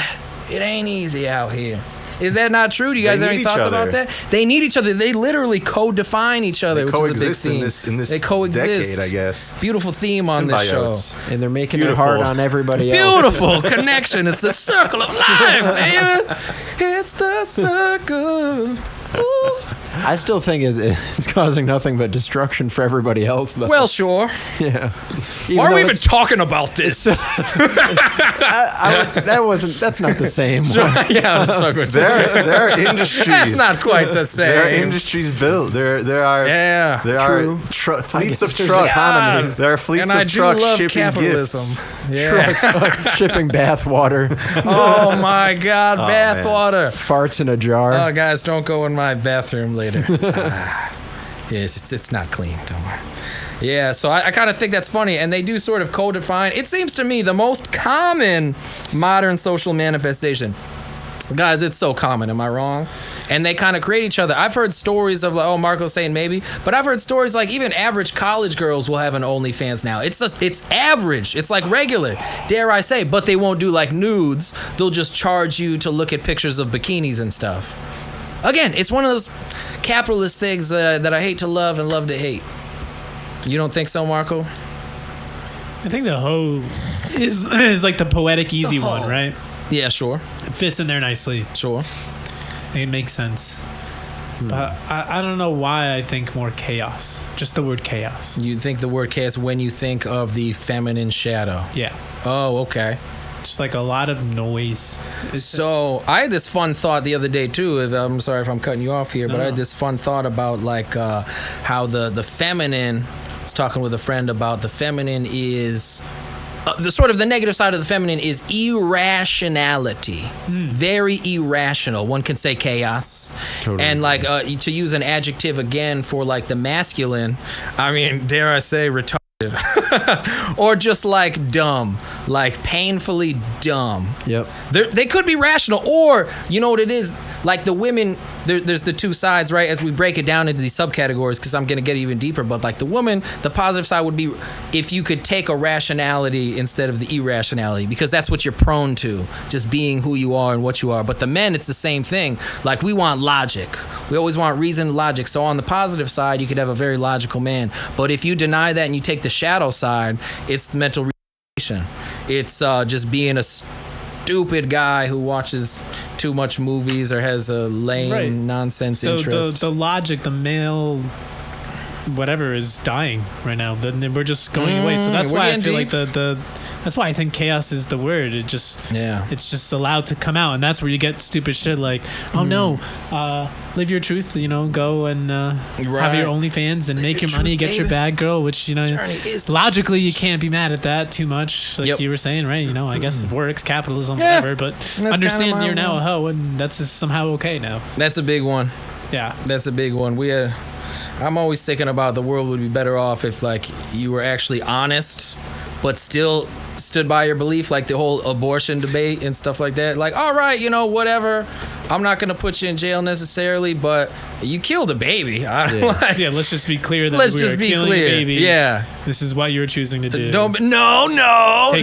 It ain't easy out here. Is that not true? Do you guys They have any need thoughts each about other. that? They need each other. They literally co-define each other, They which is a big coexist theme. in this They coexist. decade, I guess. Beautiful theme on this show. Symbiotes. And they're making Beautiful. it hard on everybody else. Beautiful connection. It's the circle of life, baby. It's the circle. Ooh. I still think it's causing nothing but destruction for everybody else, though. Well, sure. yeah. Why are we even talking about this? That's not the same. Yeah, let's fuck with you. There are industries. That's not quite the same. There are industries built. There are Yeah, there true. are fleets of There's trucks. economies. There are fleets And of I do trucks love shipping capitalism. gifts. Yeah. Shipping bath water, Oh my God, bath man. water. farts in a jar. Oh, guys, don't go in my bathroom later. Yes, it's not clean. Don't worry. Yeah, so I kind of think that's funny, and they do sort of co-define. It seems to me the most common modern social manifestation. Guys, it's so common, am I wrong? And they kind of create each other. I've heard stories of, like, oh, Marco's saying maybe, but I've heard stories like even average college girls will have an OnlyFans now. It's average. It's like regular, dare I say, but they won't do like nudes. They'll just charge you to look at pictures of bikinis and stuff. Again, it's one of those, capitalist things that I hate to love and love to hate. You don't think so, Marco? I think the hoe is like the poetic easy one, right? Yeah, sure. It fits in there nicely. Sure. It makes sense. But I don't know why I think more chaos. Just the word chaos. You think the word chaos when you think of the feminine shadow. Yeah. Oh, okay. Just like a lot of noise. So I had this fun thought the other day too. I'm sorry if I'm cutting you off here, but I had this fun thought about like how the feminine. I was talking with a friend about the feminine is the sort of the negative side of the feminine is irrationality. Very irrational. One can say chaos. Totally. And like to use an adjective again for like the masculine, I mean, dare I say retarded. Or just like dumb, like painfully dumb. Yep. They could be rational, or you know what it is, like the women, there's the two sides, right, as we break it down into these subcategories, because I'm going to get even deeper, but like the woman, the positive side would be if you could take a rationality instead of the irrationality, because that's what you're prone to, just being who you are and what you are. But the men, it's the same thing. Like we want logic. We always want reason and logic. So on the positive side, you could have a very logical man. But if you deny that and you take the shadow side, it's the mental retardation. It's just being a stupid guy who watches too much movies or has a lame nonsense interest. So the logic, the male whatever is dying right now. Then we're just going away. So that's why I feel like that's why I think chaos is the word. It just it's just allowed to come out, and that's where you get stupid shit like, oh no, live your truth, go and have your OnlyFans and make your money, get your bag girl, which logically you can't be mad at that too much, like you were saying, right? I guess it works, capitalism, whatever, but understand you're now a hoe, and that's just somehow okay now. That's a big one. Yeah, that's a big one. I'm always thinking about the world would be better off if like you were actually honest, but still stood by your belief, like the whole abortion debate and stuff like that. Like, all right, whatever. I'm not going to put you in jail necessarily, but you killed a baby. Let's just be clear that we are killing a baby. Yeah. This is what you're choosing to do. Take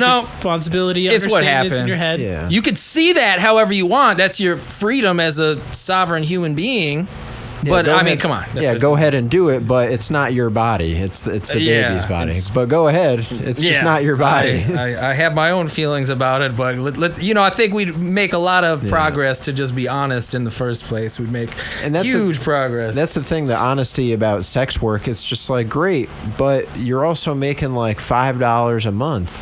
responsibility. It's what happened. In your head. Yeah. You could see that however you want. That's your freedom as a sovereign human being. But I mean, come on. Go ahead and do it, but it's not your body. It's the baby's body. But go ahead. It's just not your body. I have my own feelings about it, but I think we'd make a lot of progress to just be honest in the first place. We'd make huge progress. That's the thing, the honesty about sex work. It's just like, great, but you're also making like $5 a month.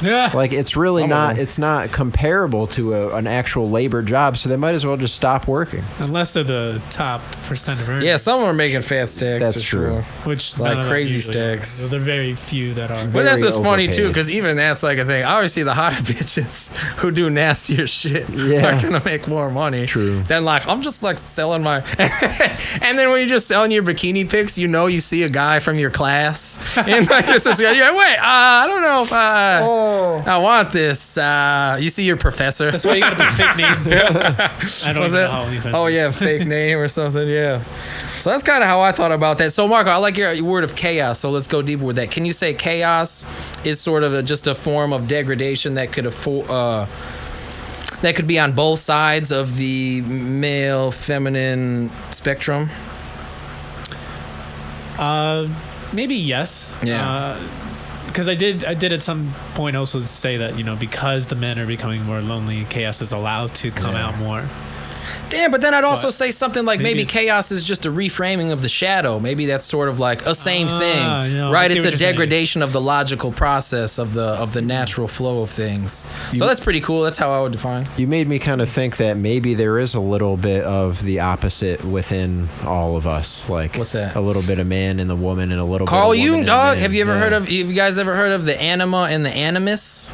Yeah. Like it's really it's not comparable to an actual labor job, so they might as well just stop working. Unless they're the top percent of earners. Yeah, some of them are making fat stacks. That's true. Which like crazy stacks. There are very few that are. But that's just funny too, because even that's like a thing. Obviously, the hotter bitches who do nastier shit are gonna make more money. True. Than like I'm just like selling my. And then when you're just selling your bikini pics, you see a guy from your class, and like this guy. You're like, wait, I don't know if I want this. You see your professor. That's why you got to put a fake name. I don't know how OnlyFans. Oh yeah, fake name or something. Yeah. So that's kind of how I thought about that. So Marco, I like your word of chaos. So let's go deeper with that. Can you say chaos is sort of just a form of degradation that could be on both sides of the male feminine spectrum? Maybe yes. Yeah. Because I did at some point also say that, because the men are becoming more lonely, chaos is allowed to come out more. Damn, but then I'd also say something like maybe chaos is just a reframing of the shadow. Maybe that's sort of like a same thing, right? It's a degradation of the logical process of the natural flow of things. So that's pretty cool. That's how I would define. You made me kind of think that maybe there is a little bit of the opposite within all of us. Like, what's that? A little bit of man in the woman and a little Carl bit of woman Jung, dog. man. Have you guys ever heard of the anima and the animus?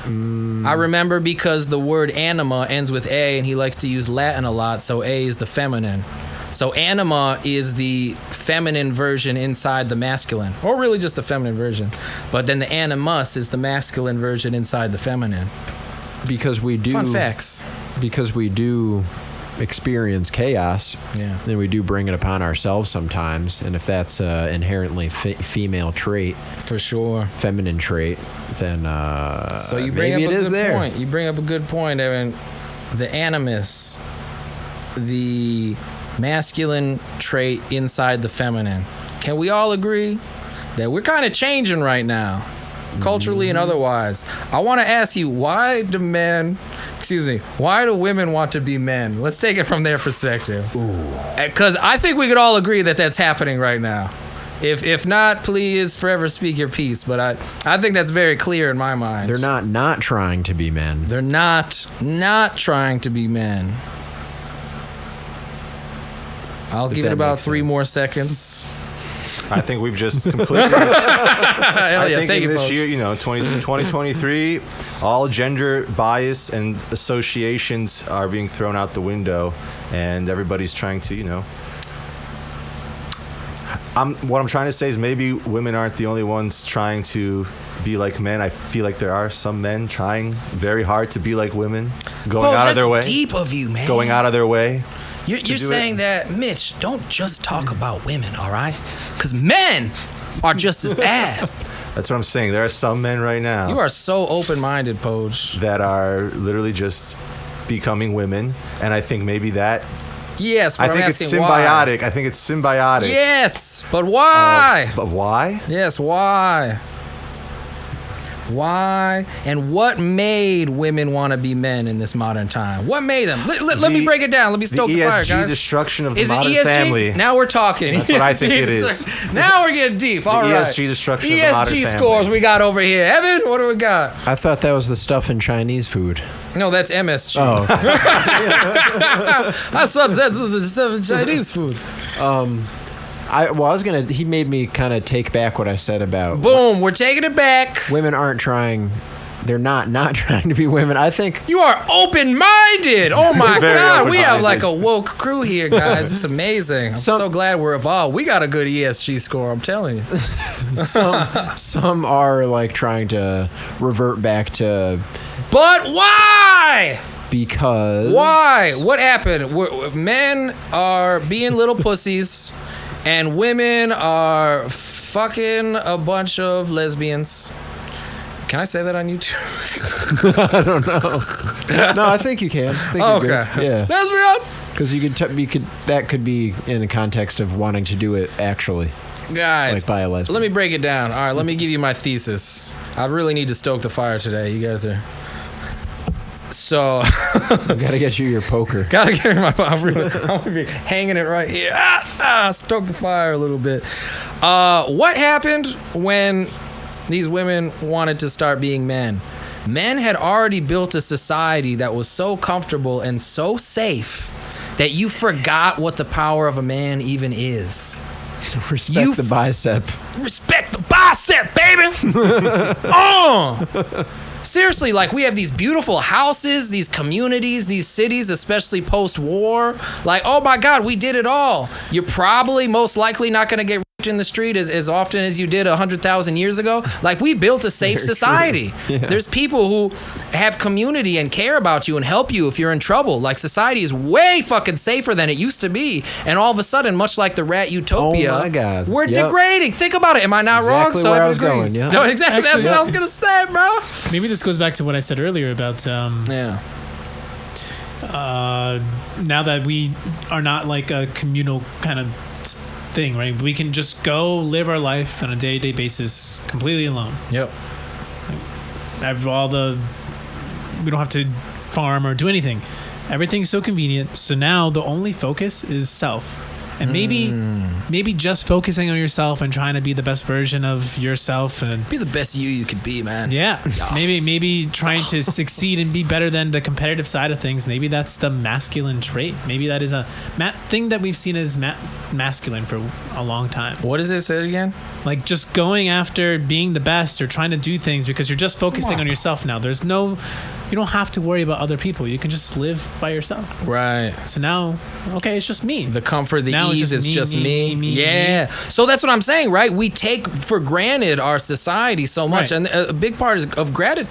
I remember because the word anima ends with A, and he likes to use Latin a lot, so A is the feminine. So anima is the feminine version inside the masculine, or really just the feminine version. But then the animus is the masculine version inside the feminine. Because we do... Fun facts. Because we do experience chaos, then we do bring it upon ourselves sometimes, and if that's inherently female trait, for sure, feminine trait, then so you bring maybe up it a is good there. point. You bring up a good point, Evan. The animus, the masculine trait inside the feminine. Can we all agree that we're kind of changing right now, culturally and otherwise? I want to ask you, why do women want to be men? Let's take it from their perspective. Because I think we could all agree that that's happening right now. If not, please forever speak your piece. But I think that's very clear in my mind. They're not trying to be men. They're not trying to be men. I'll give it about 3 more seconds. I think we've just completely. I think in this year, 2023, all gender bias and associations are being thrown out the window, and everybody's trying to, what I'm trying to say is maybe women aren't the only ones trying to be like men. I feel like there are some men trying very hard to be like women, going out of their way. That's deep of you, man. Going out of their way. You're saying that, Mitch, don't just talk about women, all right? Because men are just as bad. That's what I'm saying. There are some men right now. You are so open-minded, Poge. That are literally just becoming women. And I think maybe that... Yes, but I think it's symbiotic. Why? I think it's symbiotic. Yes, but why? But why? Yes, why? Why? And what made women want to be men in this modern time? What made them? Let me break it down. Let me stoke the fire, guys. The destruction of the Is it modern ESG? family. Now we're talking. That's what I think it is. Now we're getting deep. All right. ESG destruction of the modern family. ESG scores we got over here. Evan, what do we got? I thought that was the stuff in Chinese food. No, that's MSG. Oh, okay. I thought that's the stuff in Chinese food. He made me kind of take back what I said about. Boom, we're taking it back. Women aren't trying. They're not trying to be women. I think you are open-minded. Oh my God, we have open-minded. like a woke crew here, guys. It's amazing. I'm so glad we're evolved. We got a good ESG score. I'm telling you. some are like trying to revert back to. But why? Because. Why? What happened? Men are being little pussies, and women are fucking a bunch of lesbians. Can I say that on YouTube? I don't know. No, I think you can. Okay. Yeah. Let's be on. Because that could be in the context of wanting to do it actually. Guys, like by a lesbian. Let me break it down. All right, let me give you my thesis. I really need to stoke the fire today. You guys are. So, gotta get you your poker. Gotta get my. I'm gonna be hanging it right here. Stoke the fire a little bit. What happened when these women wanted to start being men? Men had already built a society that was so comfortable and so safe that you forgot what the power of a man even is. Respect the bicep. Respect the bicep, baby. Seriously, like we have these beautiful houses, these communities, these cities, especially post-war. Like, oh my God, we did it all. You're probably most likely not going to get raped in the street as often as you did 100,000 years ago. Like, we built a safe society. Yeah. There's people who have community and care about you and help you if you're in trouble. Like, society is way fucking safer than it used to be. And all of a sudden, much like the rat utopia, oh my God. We're degrading. Think about it. Am I not wrong? So where I was going, yeah. No, exactly. Actually, that's what I was going to say, bro. Maybe this goes back to what I said earlier about now that we are not like a communal kind of thing, right? We can just go live our life on a day-to-day basis completely alone. Yep. We don't have to farm or do anything. Everything's so convenient. So now the only focus is self. And maybe just focusing on yourself and trying to be the best version of yourself and be the best you could be, man. Yeah. Maybe trying to succeed and be better than the competitive side of things. Maybe that's the masculine trait. Maybe that is a thing that we've seen as masculine for a long time. What is it? Say it again. Like just going after being the best or trying to do things because you're just focusing on yourself now. You don't have to worry about other people. You can just live by yourself. Right. So now, okay, it's just me. The comfort, the ease is just me. Yeah. So that's what I'm saying, right? We take for granted our society so much. Right. And a big part of gratitude.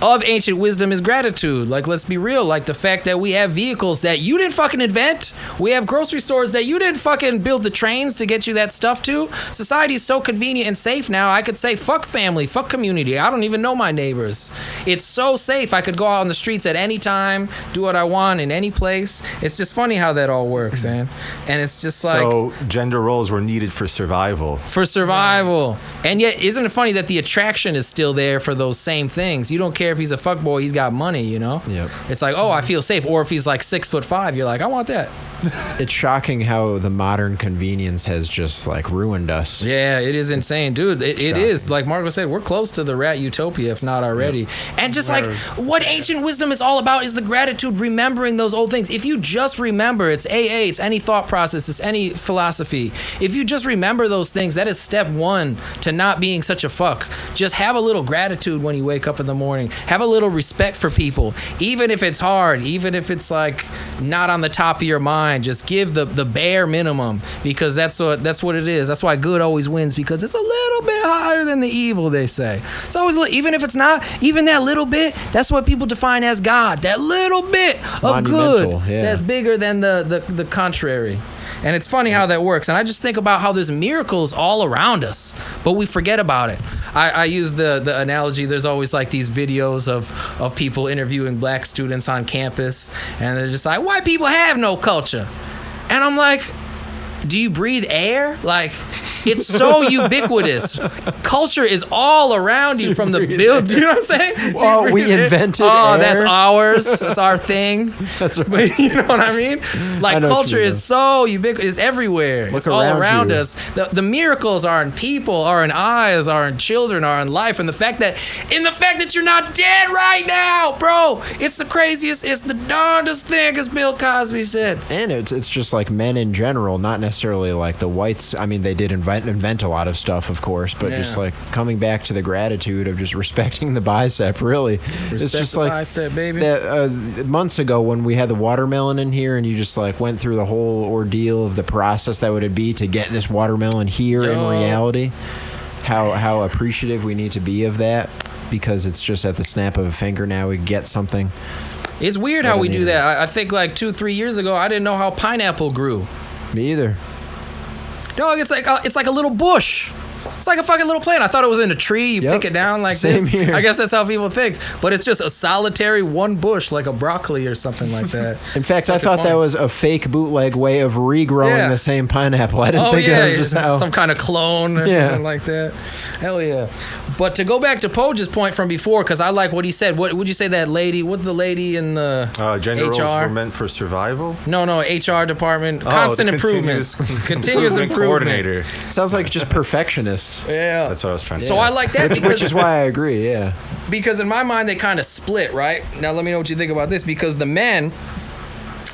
of ancient wisdom is gratitude. Like, let's be real. Like, the fact that we have vehicles that you didn't fucking invent. We have grocery stores that you didn't fucking build the trains to get you that stuff to. Society is so convenient and safe now. I could say, fuck family, fuck community. I don't even know my neighbors. It's so safe. I could go out on the streets at any time, do what I want in any place. It's just funny how that all works, man. And it's just like... So gender roles were needed for survival. For survival. And yet, isn't it funny that the attraction is still there for those same things? You don't care if he's a fuckboy, he's got money, you know? Yep. It's like, oh, I feel safe. Or if he's like 6'5", you're like, I want that. It's shocking how the modern convenience has just like ruined us. Yeah, it is insane, dude. It is. Like Marco said, we're close to the rat utopia, if not already. Yep. And just like what ancient wisdom is all about is the gratitude, remembering those old things. If you just remember, it's AA, it's any thought process, it's any philosophy. If you just remember those things, that is step one to not being such a fuck. Just have a little gratitude when you wake up in the morning. Have a little respect for people, even if it's hard, even if it's like not on the top of your mind. Just give the bare minimum, because that's what it is. That's why good always wins, because it's a little bit higher than the evil, they say. It's always, even if it's not, even that little bit, that's what people define as God. That little bit of good that's bigger than the contrary. And it's funny how that works. And I just think about how there's miracles all around us, but we forget about it. I use the analogy, there's always like these videos of people interviewing black students on campus, and they're just like, white people have no culture. And I'm like, do you breathe air? Like, it's so ubiquitous. Culture is all around you from the build. You know what I'm saying? Well, we invented air. That's ours. That's our thing. That's right. But you know what I mean? Like, culture is so ubiquitous. It's everywhere. It's all around us. The miracles are in people, are in eyes, are in children, are in life. And the fact that you're not dead right now, bro, it's the craziest, it's the darndest thing, as Bill Cosby said. And it's just like men in general, not necessarily like the whites. I mean, they did invent a lot of stuff, of course, but just like coming back to the gratitude of just respecting the bicep, really. It's just like bicep, baby. That, months ago when we had the watermelon in here, and you just like went through the whole ordeal of the process that would be to get this watermelon here in reality. How appreciative we need to be of that, because it's just at the snap of a finger now we get something. It's weird how we do that. I think like 2-3 years ago, I didn't know how pineapple grew. Me either. Dog, it's like a little bush. It's like a fucking little plant. I thought it was in a tree. You pick it down like Same this. Here. I guess that's how people think. But it's just a solitary one bush, like a broccoli or something like that. In fact, I thought that was a fake bootleg way of regrowing the same pineapple. I didn't think that was just how... some kind of clone or something like that. Hell yeah. But to go back to Poge's point from before, because I like what he said. What would you say that lady, what's the lady in the gender roles HR? were meant for survival? No, HR department. Constant improvement. Continuous improvement. Coordinator. Sounds like just perfectionist. Yeah. That's what I was trying to say. So I like that because... Which is why I agree, yeah. Because in my mind, they kind of split, right? Now, let me know what you think about this. Because the men...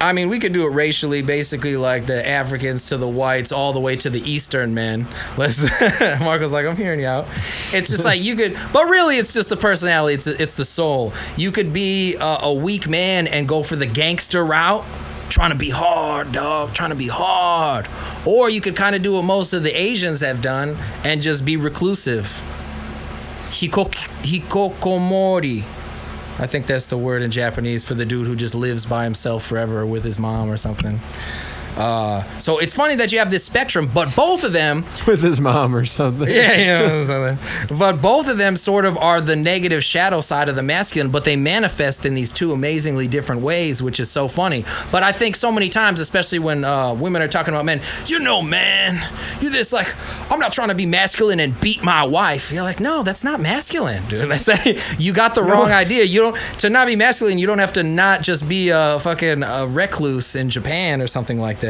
I mean, we could do it racially, basically, like the Africans to the whites, all the way to the Eastern men. Marco's like, I'm hearing you out. It's just like you could, but really, it's just the personality. It's the soul. You could be a weak man and go for the gangster route, trying to be hard, dog, trying to be hard. Or you could kind of do what most of the Asians have done and just be reclusive. Hikokomori. I think that's the word in Japanese for the dude who just lives by himself forever with his mom or something. So it's funny that you have this spectrum, but both of them... With his mom or something. Yeah, something. But both of them sort of are the negative shadow side of the masculine, but they manifest in these two amazingly different ways, which is so funny. But I think so many times, especially when women are talking about men, man, you're this like, I'm not trying to be masculine and beat my wife. You're like, no, that's not masculine, dude. You got the wrong idea. To not be masculine, you don't have to not just be a fucking recluse in Japan or something like that.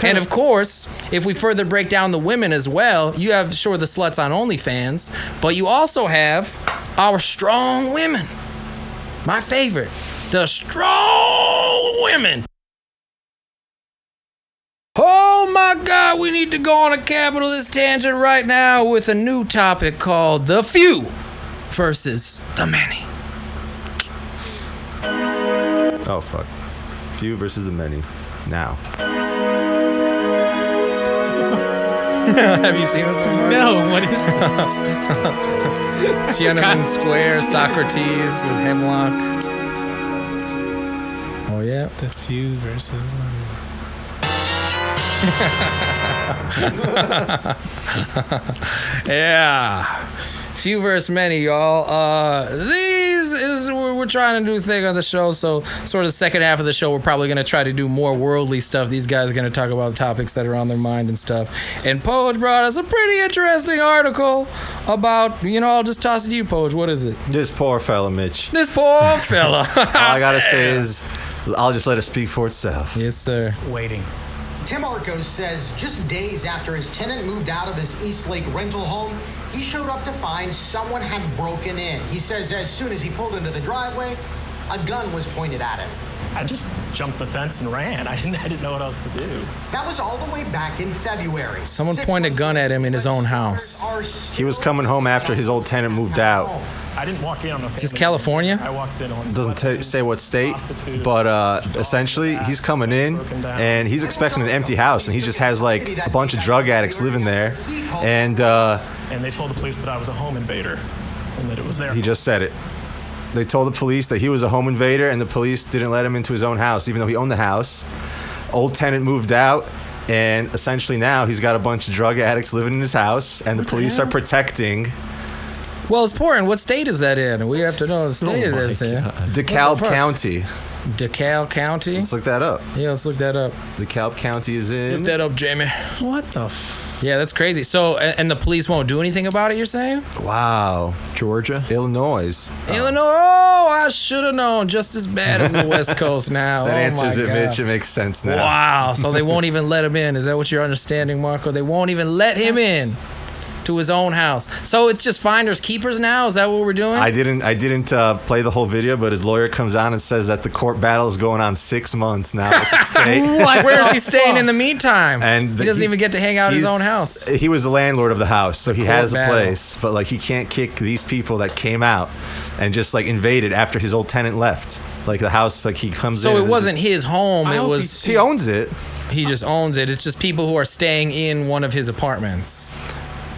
And of course, if we further break down the women as well, you have the sluts on OnlyFans, but you also have our strong women. My favorite, the strong women. Oh my God, we need to go on a capitalist tangent right now with a new topic called the few versus the many. Oh, fuck. Few versus the many. Now. Have you seen this one, Mark? No, what is this? Tiananmen Square, Socrates with Hemlock. Oh, yeah. The few versus. Yeah. Few versus many, y'all. These is we're trying to do a thing on the show. So sort of the second half of the show, we're probably going to try to do more worldly stuff. These guys are going to talk about topics that are on their mind and stuff. And Poj brought us a pretty interesting article about, I'll just toss it to you, Poj. What is it? This poor fella, Mitch. This poor fella. All I gotta say is, I'll just let it speak for itself. Yes, sir. Waiting. Tim Arcos says just days after his tenant moved out of his Eastlake rental home, he showed up to find someone had broken in. He says as soon as he pulled into the driveway, a gun was pointed at him. I just jumped the fence and ran. I didn't know what else to do. That was all the way back in February. Someone pointed a gun at him in his own house. He was coming home after his old tenant moved out. I didn't walk in on a family. Is this California? I walked in on. Doesn't say what state, but essentially he's coming in and he's expecting an empty house, and he just has like a bunch of drug addicts living there, and they told the police that I was a home invader and that it was there. he just said it. They told the police that he was a home invader, and the police didn't let him into his own house, even though he owned the house. Old tenant moved out, and essentially now he's got a bunch of drug addicts living in his house, and the police are protecting. Well, it's important. What state is that in? We have to know the state it is in. DeKalb County. DeKalb County? Let's look that up. Yeah, let's look that up. DeKalb County is in. Look that up, Jamie. What the? Yeah, that's crazy. So, and the police won't do anything about it, you're saying? Wow. Georgia? Illinois. Illinois. Oh, I should have known. Just as bad as the West Coast now. That answers my it, God. Mitch. It makes sense now. Wow. So they won't even let him in. Is that what you're understanding, Marco? They won't even let him in to his own house. So it's just finders keepers now? Is that what we're doing? I didn't play the whole video, but his lawyer comes on and says that the court battle is going on 6 months now at the state. Where is he staying in the meantime? And he doesn't he's- even get to hang out in his he's- own house. He was the landlord of the house, so he court has a battle. place. But like, he can't kick these people that came out and just like invaded after his old tenant left. Like the house, like he comes in. So it and wasn't his home. I It hope was He owns it. he just owns it. It's just people who are staying in one of his apartments.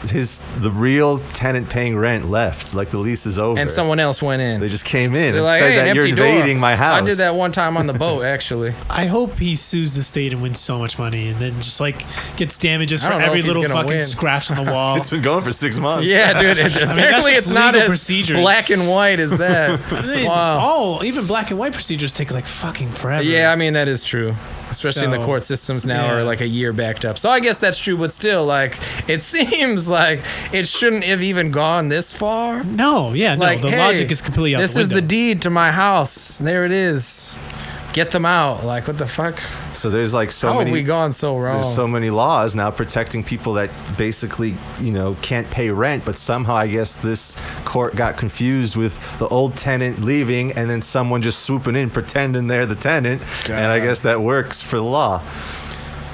The real tenant paying rent left. Like the lease is over. And someone else went in. They just came in They're and like, said hey, an that you're empty door. invading my house. I did that one time on the boat, actually. I hope he sues the state and wins so much money, and then just like gets damages I for don't know every if he's little gonna fucking win. scratch on the wall. It's been going for 6 months. Yeah, dude. Apparently, just it's not legal as procedures. black and white as that. I mean, Wow. even black and white procedures take like fucking forever. Yeah, I mean, that is true. Especially in the So, court systems now yeah. are like a year backed up. So I guess that's true, but still, like, it seems like it shouldn't have even gone this far. No, yeah, no. Like, The hey, logic is completely out this the is window. the deed to my house. There it is. Get them out. Like, what the fuck? So there's like so How many. have we gone so wrong? There's so many laws now protecting people that basically, can't pay rent, but somehow I guess this court got confused with the old tenant leaving and then someone just swooping in pretending they're the tenant, and I guess that works for the law.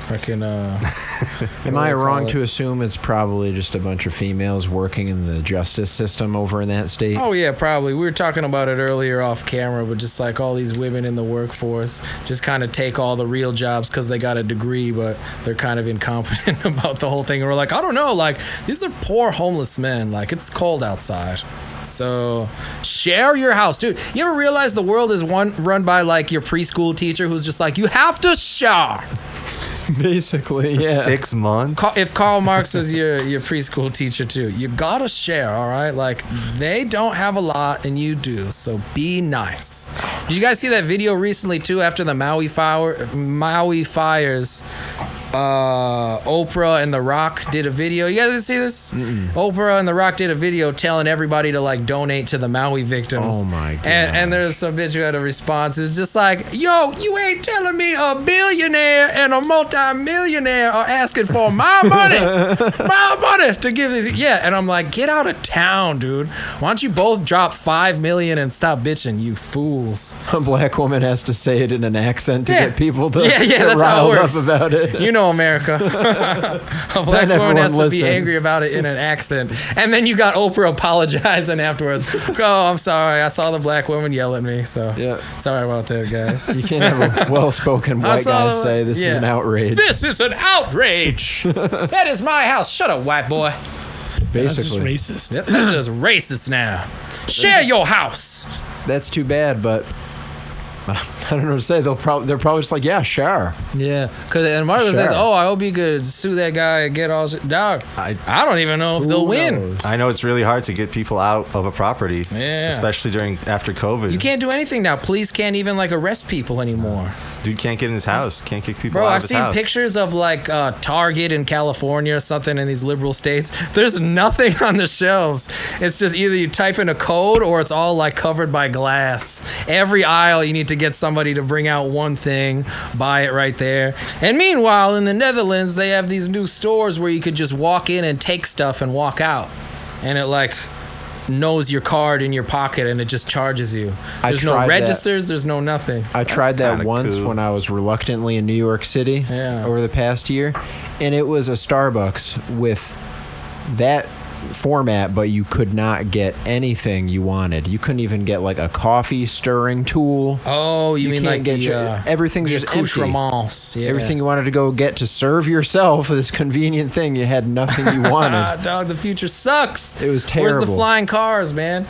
Fucking, Am I wrong to assume it's probably just a bunch of females working in the justice system over in that state? Oh yeah, probably. We were talking about it earlier off camera, but just like all these women in the workforce just kind of take all the real jobs because they got a degree, but they're kind of incompetent about the whole thing. And we're like, I don't know, like these are poor homeless men. Like it's cold outside. So share your house, dude. You ever realize the world is run by like your preschool teacher who's just like, you have to share. Basically, yeah. 6 months. If Karl Marx was your preschool teacher too, you gotta share, all right? Like they don't have a lot and you do, so be nice. Did you guys see that video recently too? After the Maui fires, Oprah and The Rock did a video. You guys see this? Oprah and The Rock did a video telling everybody to like donate to the Maui victims. Oh my god. And there's some bitch who had a response. It was just like, yo, you ain't telling me a billionaire and a multi-millionaire are asking for my money to give these. Yeah, and I'm like, get out of town, dude. Why don't you both drop $5 million and stop bitching, you fools? A black woman has to say it in an accent to Yeah. get people to Yeah, get that's how it riled works. up about it. You know, America. A black woman has to be listens. angry about it in an accent. And then you got Oprah apologizing afterwards. Oh, I'm sorry. I saw the black woman yell at me. So Yeah. sorry about that, guys. You can't have a well-spoken I white saw guy the- say this yeah. is an outrage. This is an outrage. That is my house. Shut up, white boy. That's just Basically, racist. Yep, that's just racist now. Share your house. that's too bad. But I don't know what to say. They're probably just like, yeah, sure. Yeah, and Marco says, Sure. "Oh, I hope you could sue that guy and get all shit." Dog, I don't even know if they'll Who win. knows? I know it's really hard to get people out of a property, Yeah. especially after COVID. You can't do anything now. Police can't even like arrest people anymore. Dude can't get in his house. Can't kick people Bro, out I've of his seen house. pictures of like Target in California or something in these liberal states. There's nothing on the shelves. It's just either you type in a code or it's all like covered by glass. Every aisle you need to get somebody to bring out one thing, buy it right there. And meanwhile, in the Netherlands, they have these new stores where you could just walk in and take stuff and walk out. And it like knows your card in your pocket and it just charges you. I There's no tried that. registers, there's no nothing. I tried that kinda once cool. when I was reluctantly in New York City Yeah. over the past year, and it was a Starbucks with that format, but you could not get anything you wanted. You couldn't even get like a coffee stirring tool. Oh, you mean can't like get the, your- everything's the just empty. accoutrements. Yeah. Everything you wanted to go get to serve yourself, this convenient thing, you had nothing you Ah, wanted. dog, the future sucks. It was Where's the terrible. flying cars, man?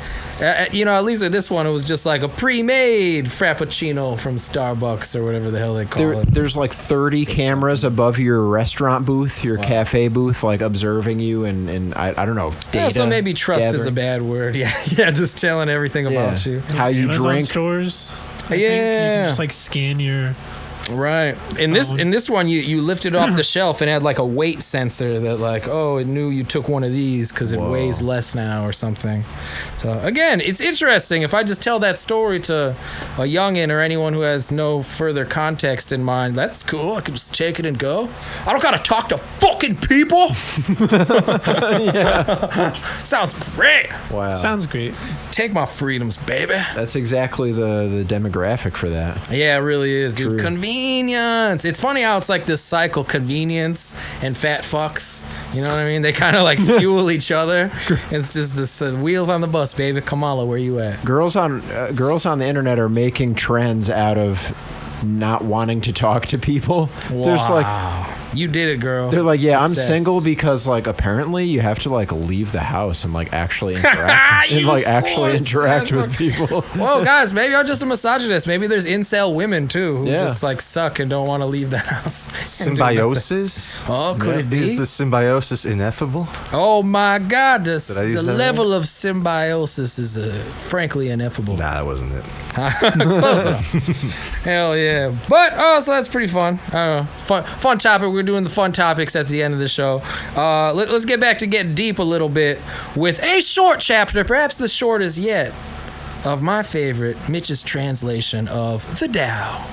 You know, at least with this one, it was just like a pre-made frappuccino from Starbucks or whatever the hell they call it. There's like 30 cameras above your restaurant booth, your cafe booth, like observing you, and I don't know, data. Yeah, so maybe trust is a gathering. bad word. Yeah, yeah, just telling everything about you. How you Amazon drink. stores. I think you Yeah. can just like scan your. Right. In this one, you lifted off the shelf and had like a weight sensor that like, oh, it knew you took one of these because it weighs less now or something. So again, it's interesting. If I just tell that story to a youngin or anyone who has no further context in mind, that's cool. I can just take it and go. I don't gotta talk to fucking people. Sounds great. Wow. Sounds great. Take my freedoms, baby. That's exactly the demographic for that. Yeah, it really is, dude. True. Convenience. It's funny how it's like this cycle: convenience and fat fucks. You know what I mean? They kind of like fuel each other. It's just this wheels on the bus, baby. Kamala, where you at? Girls on the internet are making trends out of not wanting to talk to people. There's like Wow. You did it, girl. they're like, yeah, Success. I'm single because like apparently you have to like leave the house and like actually interact and You like actually poor interact son with of people. Whoa, guys, maybe I'm just a misogynist. Maybe there's incel women too who Yeah. just like suck and don't want to leave the house. Symbiosis? Oh, could it be? Is the symbiosis ineffable? Oh my God, I the use that level of symbiosis is frankly ineffable. Nah, that wasn't it. Close enough. Hell yeah. But so that's pretty fun. I don't know. Fun topic. We're doing the fun topics at the end of the show. Let's get back to getting deep a little bit with a short chapter, perhaps the shortest yet, of my favorite, Mitch's translation of the Tao.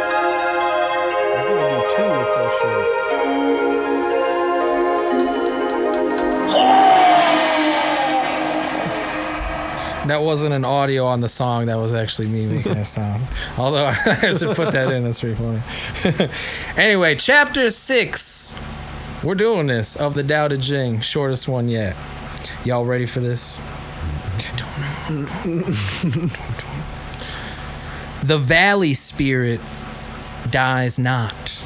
I was gonna do two, it's so short. That wasn't an audio on the song. That was actually me making a sound. Although I should put that in. That's pretty funny. Anyway, chapter 6. We're doing this of the Tao Te Ching. Shortest one yet. Y'all ready for this? The valley spirit dies not.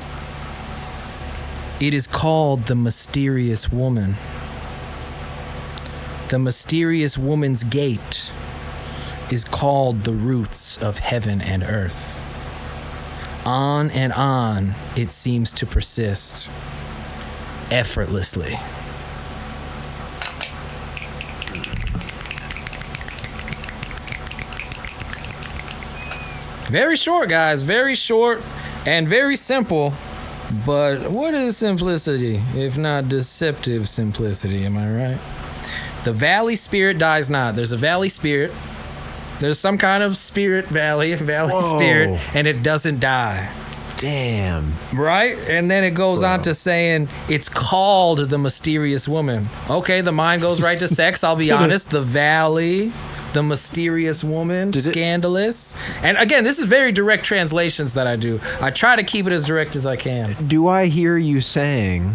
It is called the mysterious woman. The mysterious woman's gate is called the roots of heaven and earth. On and on it seems to persist, effortlessly. Very short, guys, very short and very simple. But what is simplicity, if not deceptive simplicity? Am I right? The valley spirit dies not. There's a valley spirit. There's some kind of spirit valley Whoa. spirit, and it doesn't die. Damn. Right? And then it goes on to saying it's called the mysterious woman. Okay, the mind goes right to sex. I'll be honest. The valley the mysterious woman, scandalous. And again, this is very direct translations that I do. I try to keep it as direct as I can. Do I hear you saying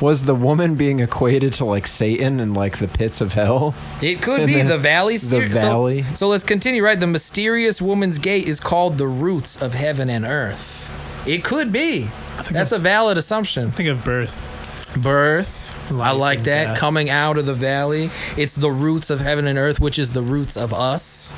was the woman being equated to like Satan and like the pits of hell? It could be the valley. The valley. So let's continue, right? The mysterious woman's gate is called the roots of heaven and earth. It could be. That's a valid assumption. Think of birth. I like and that. death. Coming out of the valley. It's the roots of heaven and earth, which is the roots of us.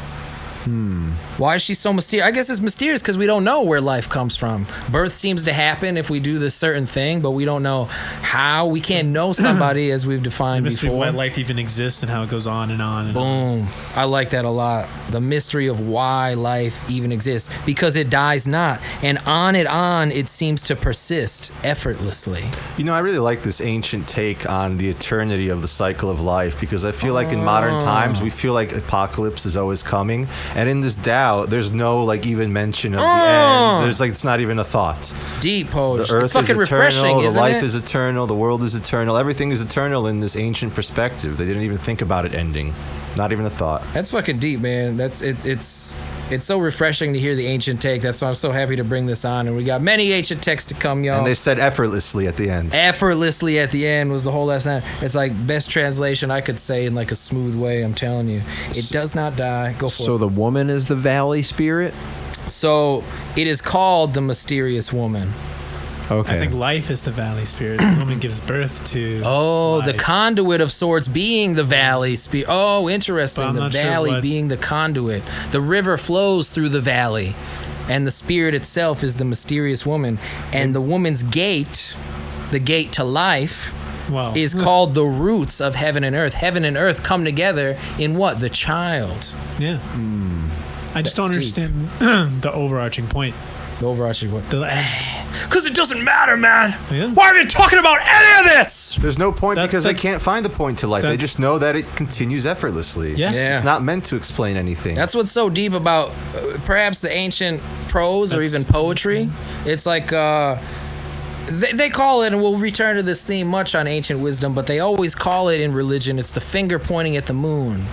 Why is she so mysterious? I guess it's mysterious because we don't know where life comes from. Birth seems to happen if we do this certain thing, but we don't know how. We can't know somebody as we've defined The mystery of before. why life even exists and how it goes on and on. And Boom. I like that a lot. The mystery of why life even exists. Because it dies not. And on it seems to persist effortlessly. You know, I really like this ancient take on the eternity of the cycle of life, because I feel like in modern times we feel like apocalypse is always coming, and in this Tao there's no like even mention of the end. There's like, it's not even a thought. Deep poetry. The earth It's fucking is eternal, refreshing, the isn't life it? is eternal, the world is eternal, everything is eternal in this ancient perspective. They didn't even think about it ending. Not even a thought. That's fucking deep, man. It's so refreshing to hear the ancient take. That's why I'm so happy to bring this on. And we got many ancient texts to come, y'all. And they said effortlessly at the end. Effortlessly at the end was the whole last line. It's like best translation I could say in like a smooth way. I'm telling you, it does not die. Go for So it. the woman is the valley spirit? So it is called the mysterious woman. Okay. I think life is the valley spirit. The woman gives birth to. Oh, the life. conduit of sorts being the valley. Oh, But interesting. I'm The not sure valley what- being the conduit. The river flows through the valley, and the spirit itself is the mysterious woman. And the woman's gate, the gate to life, Wow. is called the roots of heaven and earth. Heaven and earth come together in what? The child. Yeah. I just don't That's deep. understand the overarching point. The overarching what? The, Because it doesn't matter, man. Yeah. Why are you talking about any of this? There's no point That- because that- they can't find the point to life. that- They just know that it continues effortlessly. Yeah. Yeah. It's not meant to explain anything. That's what's so deep about perhaps the ancient prose or That's- even poetry. It's like they call it, and we'll return to this theme much on ancient wisdom, but they always call it in religion, it's the finger pointing at the moon.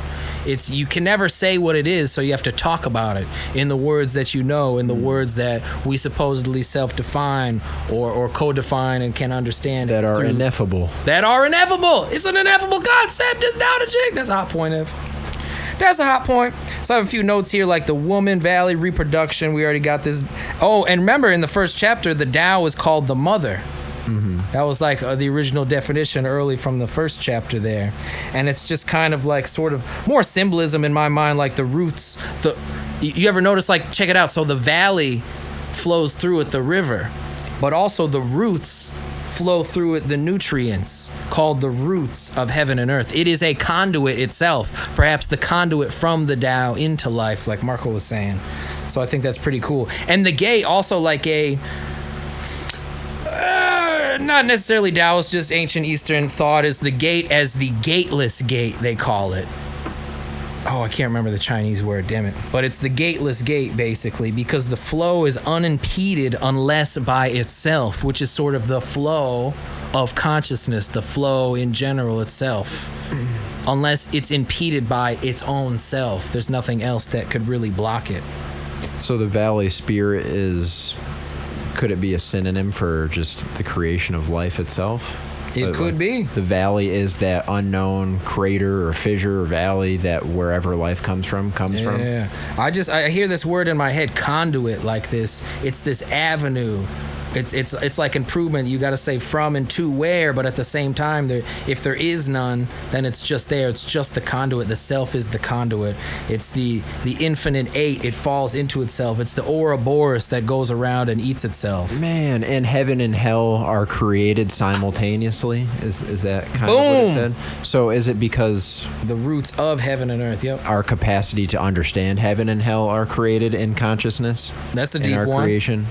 It's you can never say what it is, so you have to talk about it in the words that you know, in the words that we supposedly self-define or co-define and can understand. that are through- ineffable. that are ineffable. It's an ineffable concept. It's not a chick. That's a hot point, Ev. That's a hot point. So I have a few notes here, like the woman, valley, reproduction. We already got this. Oh, and remember in the first chapter, the Tao is called the mother. That was like the original definition early from the first chapter there. And it's just kind of like sort of more symbolism in my mind, like the roots. You ever notice, like, check it out. So the valley flows through it, the river, but also the roots flow through it the nutrients called the roots of heaven and earth. It is a conduit itself, perhaps the conduit from the Tao into life, like Marco was saying. So I think that's pretty cool. And the gate also like a not necessarily Taoist, just ancient Eastern thought is the gate as the gateless gate, they call it. Oh, I can't remember the Chinese word, damn it. But it's the gateless gate, basically, because the flow is unimpeded unless by itself, which is sort of the flow of consciousness, the flow in general itself. Unless it's impeded by its own self. There's nothing else that could really block it. So the valley spirit is, could it be a synonym for just the creation of life itself? It could be. The valley is that unknown crater or fissure or valley that wherever life comes from. Yeah. I hear this word in my head, conduit, like this. It's this avenue. It's like improvement. You got to say from and to where, but at the same time, if there is none, then it's just there. It's just the conduit. The self is the conduit. It's the infinite eight. It falls into itself. It's the Ouroboros that goes around and eats itself. Man, and heaven and hell are created simultaneously. Is that kind of what it Boom. said? So is it because The roots of heaven and earth. Yep. our capacity to understand heaven and hell are created in consciousness? That's a in deep our one. creation?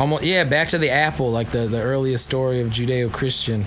Almost, yeah, back to the apple, like the earliest story of Judeo-Christian.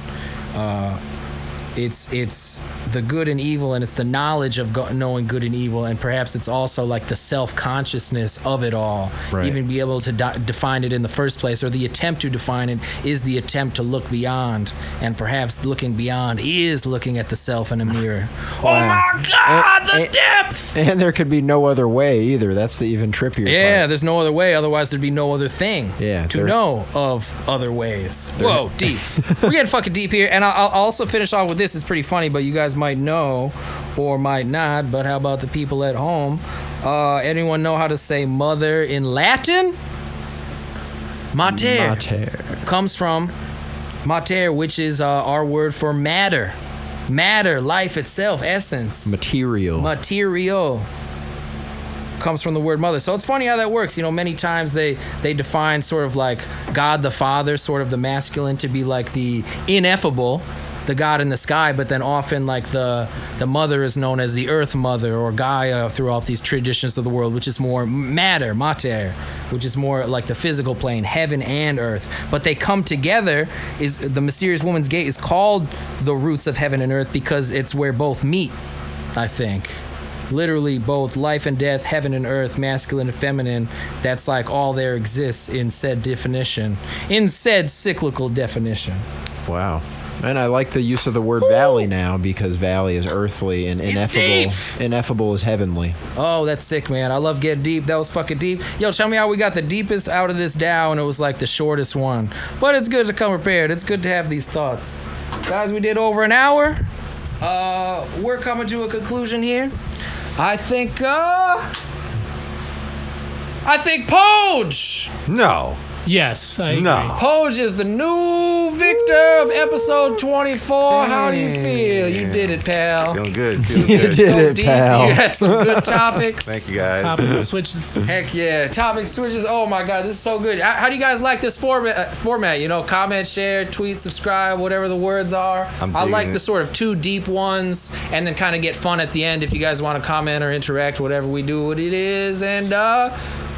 it's the good and evil, and it's the knowledge of knowing good and evil, and perhaps it's also like the self-consciousness of it all. Right. Even be able to define it in the first place, or the attempt to define it is the attempt to look beyond, and perhaps looking beyond is looking at the self in a mirror. Oh my God, the depth! And there could be no other way either. That's the even trippier Yeah, part. there's no other way. Otherwise, there'd be no other thing Yeah, to there- know of other ways. Whoa, deep. We're getting fucking deep here. And I'll also finish off with this. It's pretty funny, but you guys might know or might not. But how about the people at home? Anyone know how to say mother in Latin? Mater. Mater. Comes from mater, which is our word for matter. Matter, life itself, essence. Material. Material comes from the word mother. So it's funny how that works. You know, many times they define sort of like God the Father, sort of the masculine, to be like the ineffable, the God in the sky, but then often like the mother is known as the earth mother or Gaia throughout these traditions of the world, which is more matter, which is more like the physical plane, heaven and earth. But they come together. Is the mysterious woman's gate is called the roots of heaven and earth because it's where both meet, I think. Literally both life and death, heaven and earth, masculine and feminine. That's like all there exists in said definition, in said cyclical definition. Wow. And I like the use of the word valley now because valley is earthly and ineffable. deep. Ineffable is heavenly. Oh, that's sick, man. I love getting deep. That was fucking deep. Yo, tell me how we got the deepest out of this Dow and it was like the shortest one. But it's good to come prepared. It's good to have these thoughts. Guys, we did over an hour. We're coming to a conclusion here. I think Poj! No. Yes, I agree. No. Poj is the new victor of episode 24. How do you feel? You did it, pal. Feeling good. Feeling You good. did So it, deep. pal. You had some good topics. Thank you guys. Topic switches. Heck yeah. Topic switches. Oh my God, this is so good. How do you guys like this format? You know, comment, share, tweet, subscribe, whatever the words are. I'm I digging like it. the sort of two deep ones and then kind of get fun at the end if you guys want to comment or interact, whatever we do, what it is. And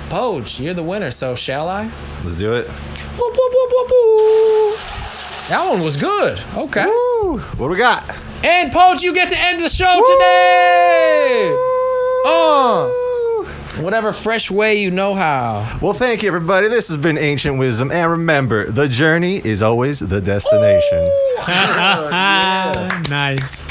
Poj, you're the winner, so shall I? Let's do it. Boop, boop, boop, boop, boop. That one was good. Okay. Woo. What do we got? And Poj, you get to end the show today. Whatever fresh way you know how. Well, thank you, everybody. This has been Ancient Wisdom. And remember, the journey is always the destination. Nice.